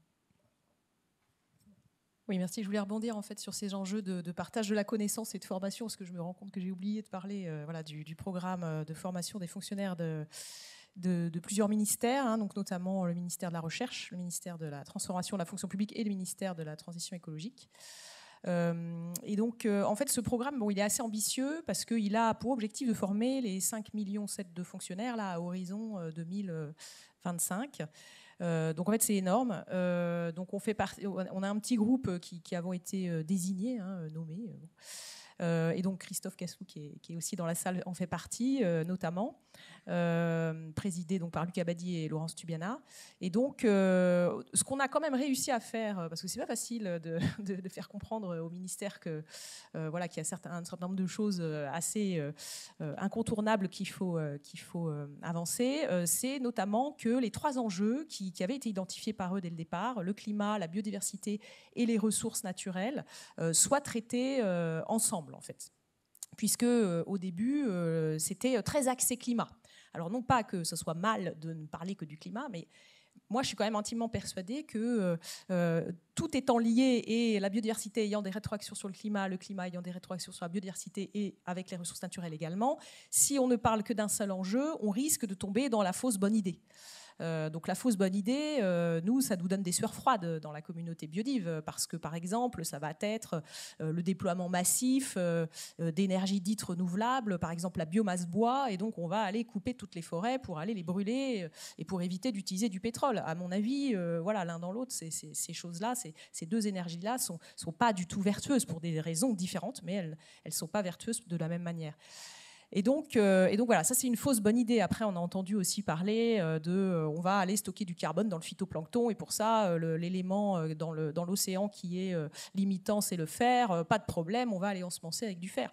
Oui, merci. Je voulais rebondir en fait sur ces enjeux de partage de la connaissance et de formation, parce que je me rends compte que j'ai oublié de parler du programme de formation des fonctionnaires de plusieurs ministères, hein, donc notamment le ministère de la Recherche, le ministère de la Transformation de la fonction publique et le ministère de la Transition écologique. Et donc, en fait, ce programme, il est assez ambitieux parce qu'il a pour objectif de former les 5,7 millions de fonctionnaires là, à horizon 2025. Donc en fait c'est énorme. Donc on a un petit groupe qui avons été désignés, nommés. Et donc Christophe Cassou qui est aussi dans la salle en fait partie, notamment présidé donc par Luc Abadi et Laurence Tubiana. Et donc ce qu'on a quand même réussi à faire, parce que c'est pas facile de faire comprendre au ministère que voilà qu'il y a un certain nombre de choses assez incontournables qu'il faut avancer, c'est notamment que les 3 enjeux qui avaient été identifiés par eux dès le départ, le climat, la biodiversité et les ressources naturelles, soient traités ensemble en fait. Puisque au début, c'était très axé climat. Alors non pas que ce soit mal de ne parler que du climat, mais moi je suis quand même intimement persuadée que tout étant lié et la biodiversité ayant des rétroactions sur le climat ayant des rétroactions sur la biodiversité et avec les ressources naturelles également, si on ne parle que d'un seul enjeu, on risque de tomber dans la fausse bonne idée. Donc la fausse bonne idée, ça nous donne des sueurs froides dans la communauté biodive, parce que par exemple ça va être le déploiement massif d'énergie dite renouvelable, par exemple la biomasse bois, et donc on va aller couper toutes les forêts pour aller les brûler et pour éviter d'utiliser du pétrole. À mon avis, voilà, l'un dans l'autre, ces choses-là, ces 2 énergies-là sont pas du tout vertueuses pour des raisons différentes, mais elles sont pas vertueuses de la même manière. Et donc voilà, ça c'est une fausse bonne idée. Après, on a entendu aussi parler on va aller stocker du carbone dans le phytoplancton, et pour ça, l'élément dans l'océan qui est limitant, c'est le fer. Pas de problème, on va aller ensemencer avec du fer.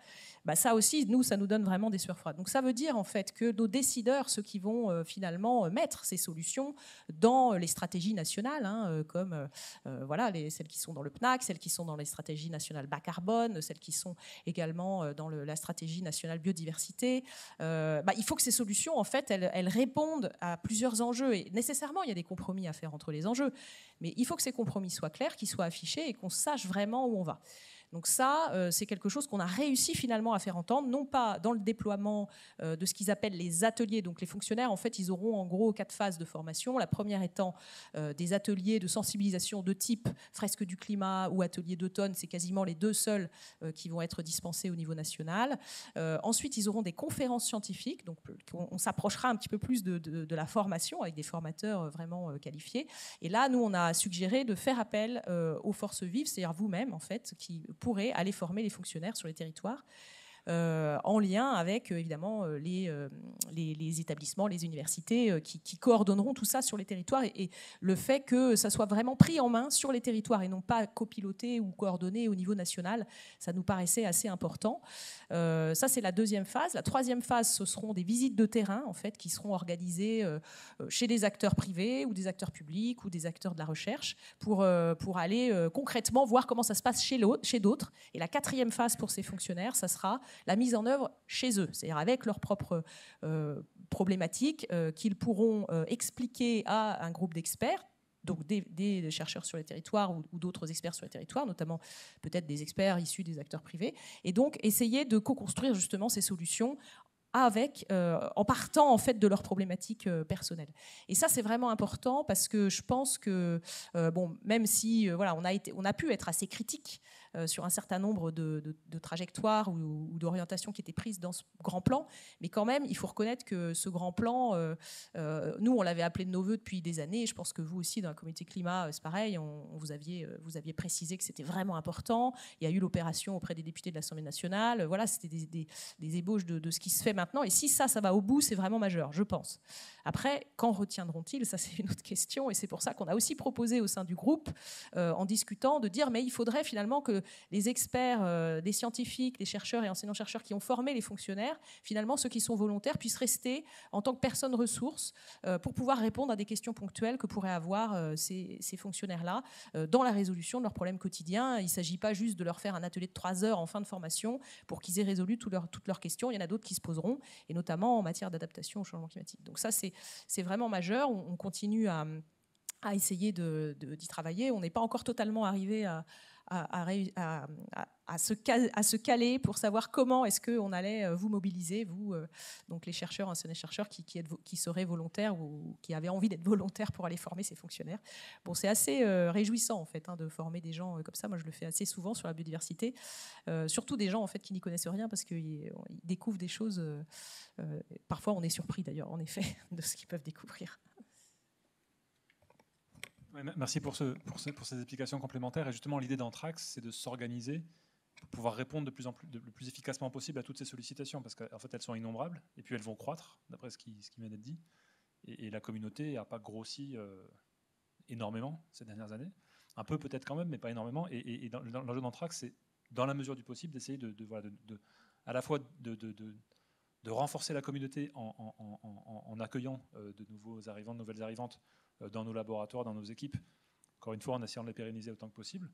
Ça aussi, ça nous donne vraiment des sueurs froides. Donc ça veut dire en fait que nos décideurs, ceux qui vont finalement mettre ces solutions dans les stratégies nationales, comme celles qui sont dans le PNAC, celles qui sont dans les stratégies nationales bas carbone, celles qui sont également dans la stratégie nationale biodiversité, il faut que ces solutions en fait elles répondent à plusieurs enjeux, et nécessairement il y a des compromis à faire entre les enjeux, mais il faut que ces compromis soient clairs, qu'ils soient affichés et qu'on sache vraiment où on va. Donc ça, c'est quelque chose qu'on a réussi finalement à faire entendre, non pas dans le déploiement de ce qu'ils appellent les ateliers. Donc les fonctionnaires, en fait, ils auront en gros 4 phases de formation. La première étant des ateliers de sensibilisation de type fresque du climat ou atelier d'automne. C'est quasiment les 2 seuls qui vont être dispensés au niveau national. Ensuite, ils auront des conférences scientifiques. Donc on s'approchera un petit peu plus de la formation avec des formateurs vraiment qualifiés. Et là, nous, on a suggéré de faire appel aux forces vives, c'est-à-dire vous-même, en fait, qui pourraient aller former les fonctionnaires sur les territoires en lien avec évidemment les établissements, les universités qui coordonneront tout ça sur les territoires, et le fait que ça soit vraiment pris en main sur les territoires et non pas copiloté ou coordonné au niveau national, ça nous paraissait assez important. Ça, c'est la 2e phase. La 3e phase, ce seront des visites de terrain en fait, qui seront organisées chez des acteurs privés ou des acteurs publics ou des acteurs de la recherche pour aller concrètement voir comment ça se passe chez d'autres. Et la 4e phase pour ces fonctionnaires, ça sera la mise en œuvre chez eux, c'est-à-dire avec leurs propres problématiques qu'ils pourront expliquer à un groupe d'experts, donc des chercheurs sur les territoires ou d'autres experts sur les territoires, notamment peut-être des experts issus des acteurs privés, et donc essayer de co-construire justement ces solutions en partant en fait de leurs problématiques personnelles. Et ça, c'est vraiment important parce que je pense que même si on a pu être assez critique sur un certain nombre de trajectoires ou d'orientations qui étaient prises dans ce grand plan, mais quand même, il faut reconnaître que ce grand plan, nous, on l'avait appelé de nos voeux depuis des années. Je pense que vous aussi, dans la communauté climat, c'est pareil. Vous aviez précisé que c'était vraiment important. Il y a eu l'opération auprès des députés de l'Assemblée nationale. Voilà, c'était des ébauches de ce qui se fait maintenant. Et si ça va au bout, c'est vraiment majeur, je pense. Après, qu'en retiendront-ils? Ça, c'est une autre question. Et c'est pour ça qu'on a aussi proposé au sein du groupe, en discutant, de dire mais il faudrait finalement que que les experts, les scientifiques, les chercheurs et enseignants-chercheurs qui ont formé les fonctionnaires, finalement ceux qui sont volontaires, puissent rester en tant que personnes ressources pour pouvoir répondre à des questions ponctuelles que pourraient avoir ces fonctionnaires-là dans la résolution de leurs problèmes quotidiens. Il ne s'agit pas juste de leur faire un atelier de 3 heures en fin de formation pour qu'ils aient résolu toutes leurs questions. Il y en a d'autres qui se poseront, et notamment en matière d'adaptation au changement climatique. Donc ça, c'est vraiment majeur. On continue à essayer d'y travailler. On n'est pas encore totalement arrivé à se caler pour savoir comment est-ce qu'on allait vous mobiliser, vous, donc les chercheurs, anciens chercheurs qui seraient volontaires ou qui avaient envie d'être volontaires pour aller former ces fonctionnaires. Bon, c'est assez réjouissant en fait de former des gens comme ça. Moi, je le fais assez souvent sur la biodiversité, surtout des gens en fait qui n'y connaissent rien parce qu'ils découvrent des choses. Parfois, on est surpris d'ailleurs, en effet, de ce qu'ils peuvent découvrir. Merci pour ces explications complémentaires. Et justement, l'idée d'Anthrax, c'est de s'organiser pour pouvoir répondre le plus efficacement possible à toutes ces sollicitations, parce qu'en fait, elles sont innombrables, et puis elles vont croître, d'après ce qui vient d'être dit. Et la communauté n'a pas grossi énormément ces dernières années. Un peu peut-être quand même, mais pas énormément. Et dans l'enjeu d'Anthrax, c'est, dans la mesure du possible, d'essayer à la fois de renforcer la communauté en accueillant de nouveaux arrivants, de nouvelles arrivantes, dans nos laboratoires, dans nos équipes, encore une fois en essayant de les pérenniser autant que possible,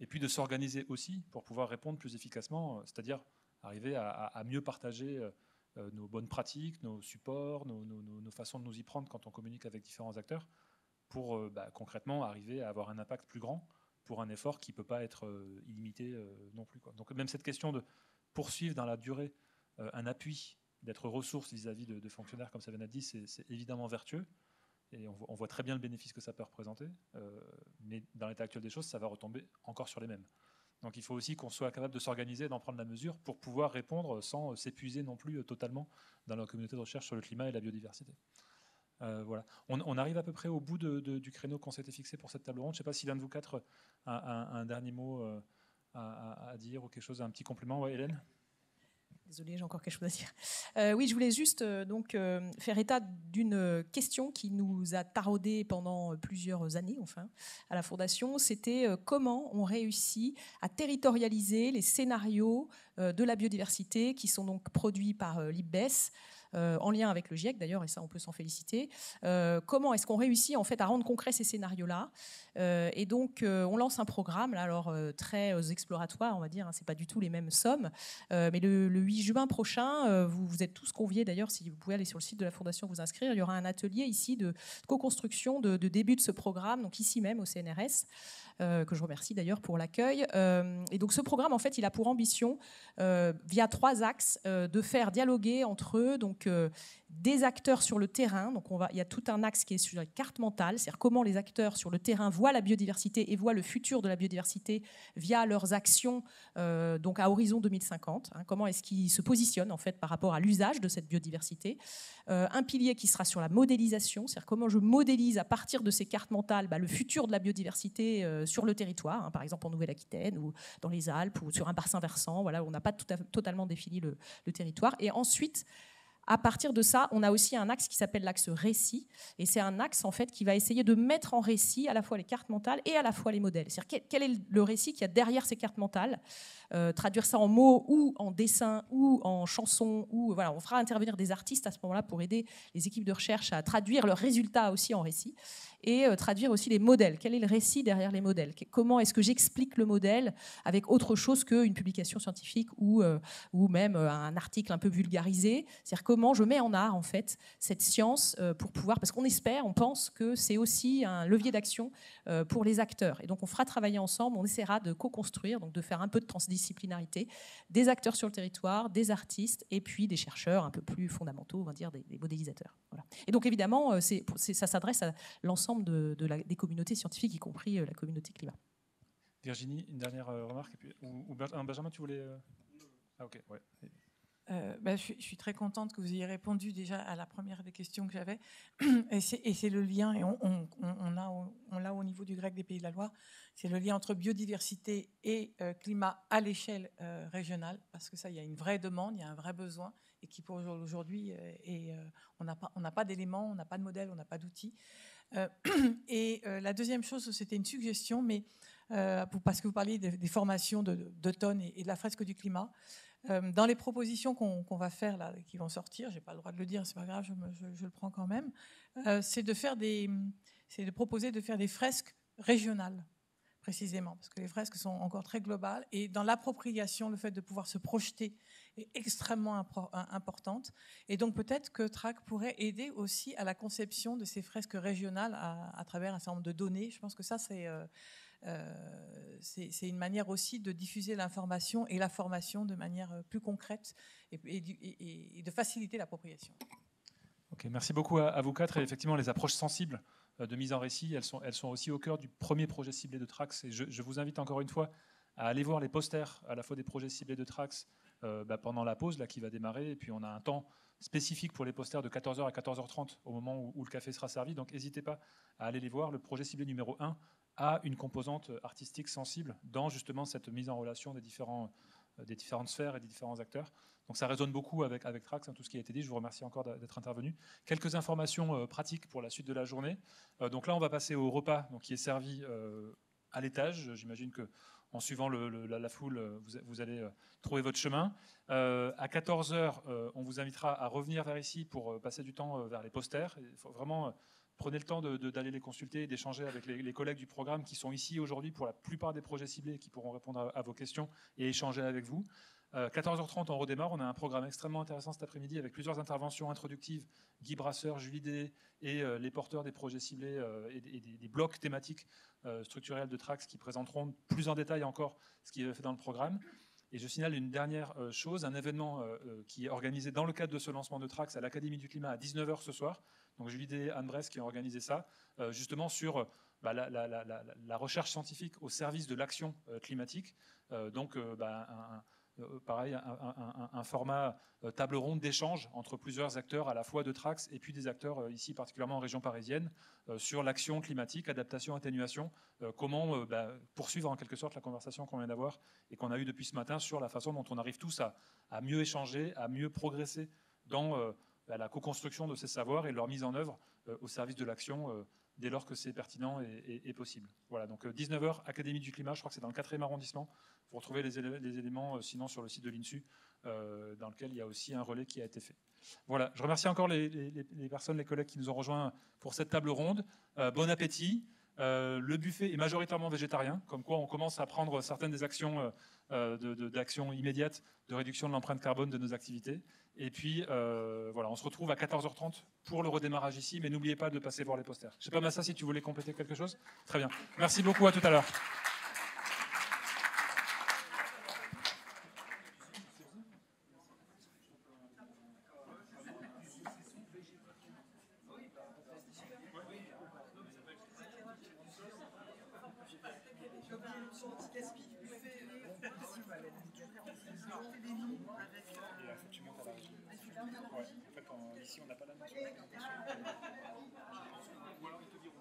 et puis de s'organiser aussi pour pouvoir répondre plus efficacement, c'est-à-dire arriver à mieux partager nos bonnes pratiques, nos supports, nos façons de nous y prendre quand on communique avec différents acteurs, pour concrètement arriver à avoir un impact plus grand pour un effort qui ne peut pas être illimité non plus, quoi. Donc même cette question de poursuivre dans la durée un appui, d'être ressource vis-à-vis de fonctionnaires, comme ça vient d'être dit, c'est évidemment vertueux. Et on voit très bien le bénéfice que ça peut représenter, mais dans l'état actuel des choses, ça va retomber encore sur les mêmes. Donc il faut aussi qu'on soit capable de s'organiser et d'en prendre la mesure pour pouvoir répondre sans s'épuiser non plus totalement dans la communauté de recherche sur le climat et la biodiversité. Voilà. On arrive à peu près au bout du créneau qu'on s'était fixé pour cette table ronde. Je ne sais pas si l'un de vous quatre a un dernier mot à dire ou quelque chose, un petit complément. Ouais, Hélène ? Désolée, j'ai encore quelque chose à dire. Oui, je voulais juste faire état d'une question qui nous a taraudé pendant plusieurs années, enfin, à la Fondation. C'était comment on réussit à territorialiser les scénarios de la biodiversité qui sont donc produits par l'IPBES, en lien avec le GIEC d'ailleurs, et ça on peut s'en féliciter. Comment est-ce qu'on réussit en fait à rendre concret ces scénarios-là, et donc on lance un programme là, alors très exploratoire, on va dire, hein, c'est pas du tout les mêmes sommes, mais le 8 juin prochain, vous êtes tous conviés d'ailleurs, si vous pouvez aller sur le site de la Fondation vous inscrire, il y aura un atelier ici de co-construction de début de ce programme, donc ici même au CNRS, que je remercie d'ailleurs pour l'accueil. Et donc ce programme, en fait, il a pour ambition, via 3 axes, de faire dialoguer entre eux, donc des acteurs sur le terrain. Donc il y a tout un axe qui est sur la carte mentale, c'est-à-dire comment les acteurs sur le terrain voient la biodiversité et voient le futur de la biodiversité via leurs actions, donc à horizon 2050. Hein, comment est-ce qu'ils se positionnent en fait par rapport à l'usage de cette biodiversité. Un pilier qui sera sur la modélisation, c'est-à-dire comment je modélise à partir de ces cartes mentales le futur de la biodiversité sur le territoire, hein, par exemple en Nouvelle-Aquitaine ou dans les Alpes ou sur un bassin versant, voilà, on n'a pas totalement défini le territoire. Et ensuite, à partir de ça, on a aussi un axe qui s'appelle l'axe récit, et c'est un axe en fait qui va essayer de mettre en récit à la fois les cartes mentales et à la fois les modèles. C'est-à-dire quel est le récit qu'il y a derrière ces cartes mentales, traduire ça en mots ou en dessin ou en chanson, ou voilà, on fera intervenir des artistes à ce moment-là pour aider les équipes de recherche à traduire leurs résultats aussi en récit, et traduire aussi les modèles. Quel est le récit derrière les modèles? Comment est-ce que j'explique le modèle avec autre chose qu'une publication scientifique ou même un article un peu vulgarisé? C'est-à-dire comment je mets en art en fait cette science pour pouvoir, parce qu'on espère, on pense que c'est aussi un levier d'action pour les acteurs. Et donc on fera travailler ensemble, on essaiera de co-construire, donc de faire un peu de transdisciplinarité, des acteurs sur le territoire, des artistes et puis des chercheurs un peu plus fondamentaux, on va dire des modélisateurs. Voilà. Et donc évidemment, ça s'adresse à l'ensemble des communautés scientifiques, y compris la communauté climat. Virginie, une dernière remarque, et puis, ou Benjamin, tu voulais... Ah ok, ouais. Je suis très contente que vous ayez répondu déjà à la première des questions que j'avais. Et c'est le lien, et on l'a au niveau du GREC des Pays de la Loire, c'est le lien entre biodiversité et climat à l'échelle régionale, parce que ça, il y a une vraie demande, il y a un vrai besoin, et qui pour aujourd'hui, on n'a pas d'éléments, on n'a pas de modèle, on n'a pas d'outils. Et la deuxième chose, c'était une suggestion, mais parce que vous parliez des formations d'automne et de la fresque du climat. Dans les propositions qu'on va faire, là, qui vont sortir, je n'ai pas le droit de le dire, c'est pas grave, je le prends quand même, c'est de proposer de faire des fresques régionales, précisément, parce que les fresques sont encore très globales, et dans l'appropriation, le fait de pouvoir se projeter est extrêmement importante, et donc peut-être que TRAC pourrait aider aussi à la conception de ces fresques régionales à travers un certain nombre de données. Je pense que ça, c'est une manière aussi de diffuser l'information et la formation de manière plus concrète et de faciliter l'appropriation. Ok, merci beaucoup à vous quatre. Et effectivement, les approches sensibles de mise en récit, elles sont aussi au cœur du premier projet ciblé de Trax. Et je vous invite encore une fois à aller voir les posters à la fois des projets ciblés de Trax pendant la pause là, qui va démarrer. Et puis on a un temps spécifique pour les posters de 14h à 14h30 au moment où le café sera servi. Donc n'hésitez pas à aller les voir. Le projet ciblé numéro 1 a une composante artistique sensible dans justement cette mise en relation des différentes sphères et des différents acteurs. Donc ça résonne beaucoup avec Trax, tout ce qui a été dit. Je vous remercie encore d'être intervenu. Quelques informations pratiques pour la suite de la journée. Donc là, on va passer au repas qui est servi à l'étage. J'imagine qu'en suivant la foule, vous allez trouver votre chemin. À 14h, on vous invitera à revenir vers ici pour passer du temps vers les posters. Il faut vraiment... Prenez le temps d'aller les consulter et d'échanger avec les collègues du programme qui sont ici aujourd'hui pour la plupart des projets ciblés qui pourront répondre à vos questions et échanger avec vous. 14h30, on redémarre. On a un programme extrêmement intéressant cet après-midi avec plusieurs interventions introductives. Guy Brasseur, Julie Dé et les porteurs des projets ciblés et des blocs thématiques structurels de Trax qui présenteront plus en détail encore ce qui est fait dans le programme. Et je signale une dernière chose, un événement qui est organisé dans le cadre de ce lancement de Trax à l'Académie du Climat à 19h ce soir. Donc Julie Dé et Anne Bresse qui ont organisé ça, justement sur la recherche scientifique au service de l'action climatique. Pareil, un format table ronde d'échange entre plusieurs acteurs à la fois de Trax et puis des acteurs ici particulièrement en région parisienne sur l'action climatique, adaptation, atténuation, comment poursuivre en quelque sorte la conversation qu'on vient d'avoir et qu'on a eue depuis ce matin sur la façon dont on arrive tous à mieux échanger, à mieux progresser dans la co-construction de ces savoirs et leur mise en œuvre au service de l'action dès lors que c'est pertinent et possible. Voilà, donc 19h, Académie du Climat, je crois que c'est dans le 4e arrondissement. Vous retrouvez les éléments sinon sur le site de l'INSU, dans lequel il y a aussi un relais qui a été fait. Voilà, je remercie encore les personnes, les collègues qui nous ont rejoints pour cette table ronde. Bon appétit. Le buffet est majoritairement végétarien, comme quoi on commence à prendre certaines des actions d'actions immédiates de réduction de l'empreinte carbone de nos activités. Et puis, voilà, on se retrouve à 14h30 pour le redémarrage ici, mais n'oubliez pas de passer voir les posters. Je ne sais pas, Massa, si tu voulais compléter quelque chose. Très bien. Merci beaucoup, à tout à l'heure. Ici, on n'a pas la notion. Ou alors ils te diront.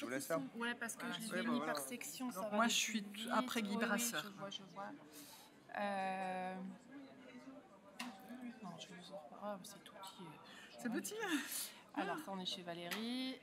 Je vous laisse faire. Ouais, parce que je les ai bah mis voilà. par section. Ça va moi, de je suis plus vite. après Guy Oui, Brasseur. Oui, je vois. Non, je vous en reparle. C'est tout petit. C'est petit. Alors, ça, on est chez Valérie.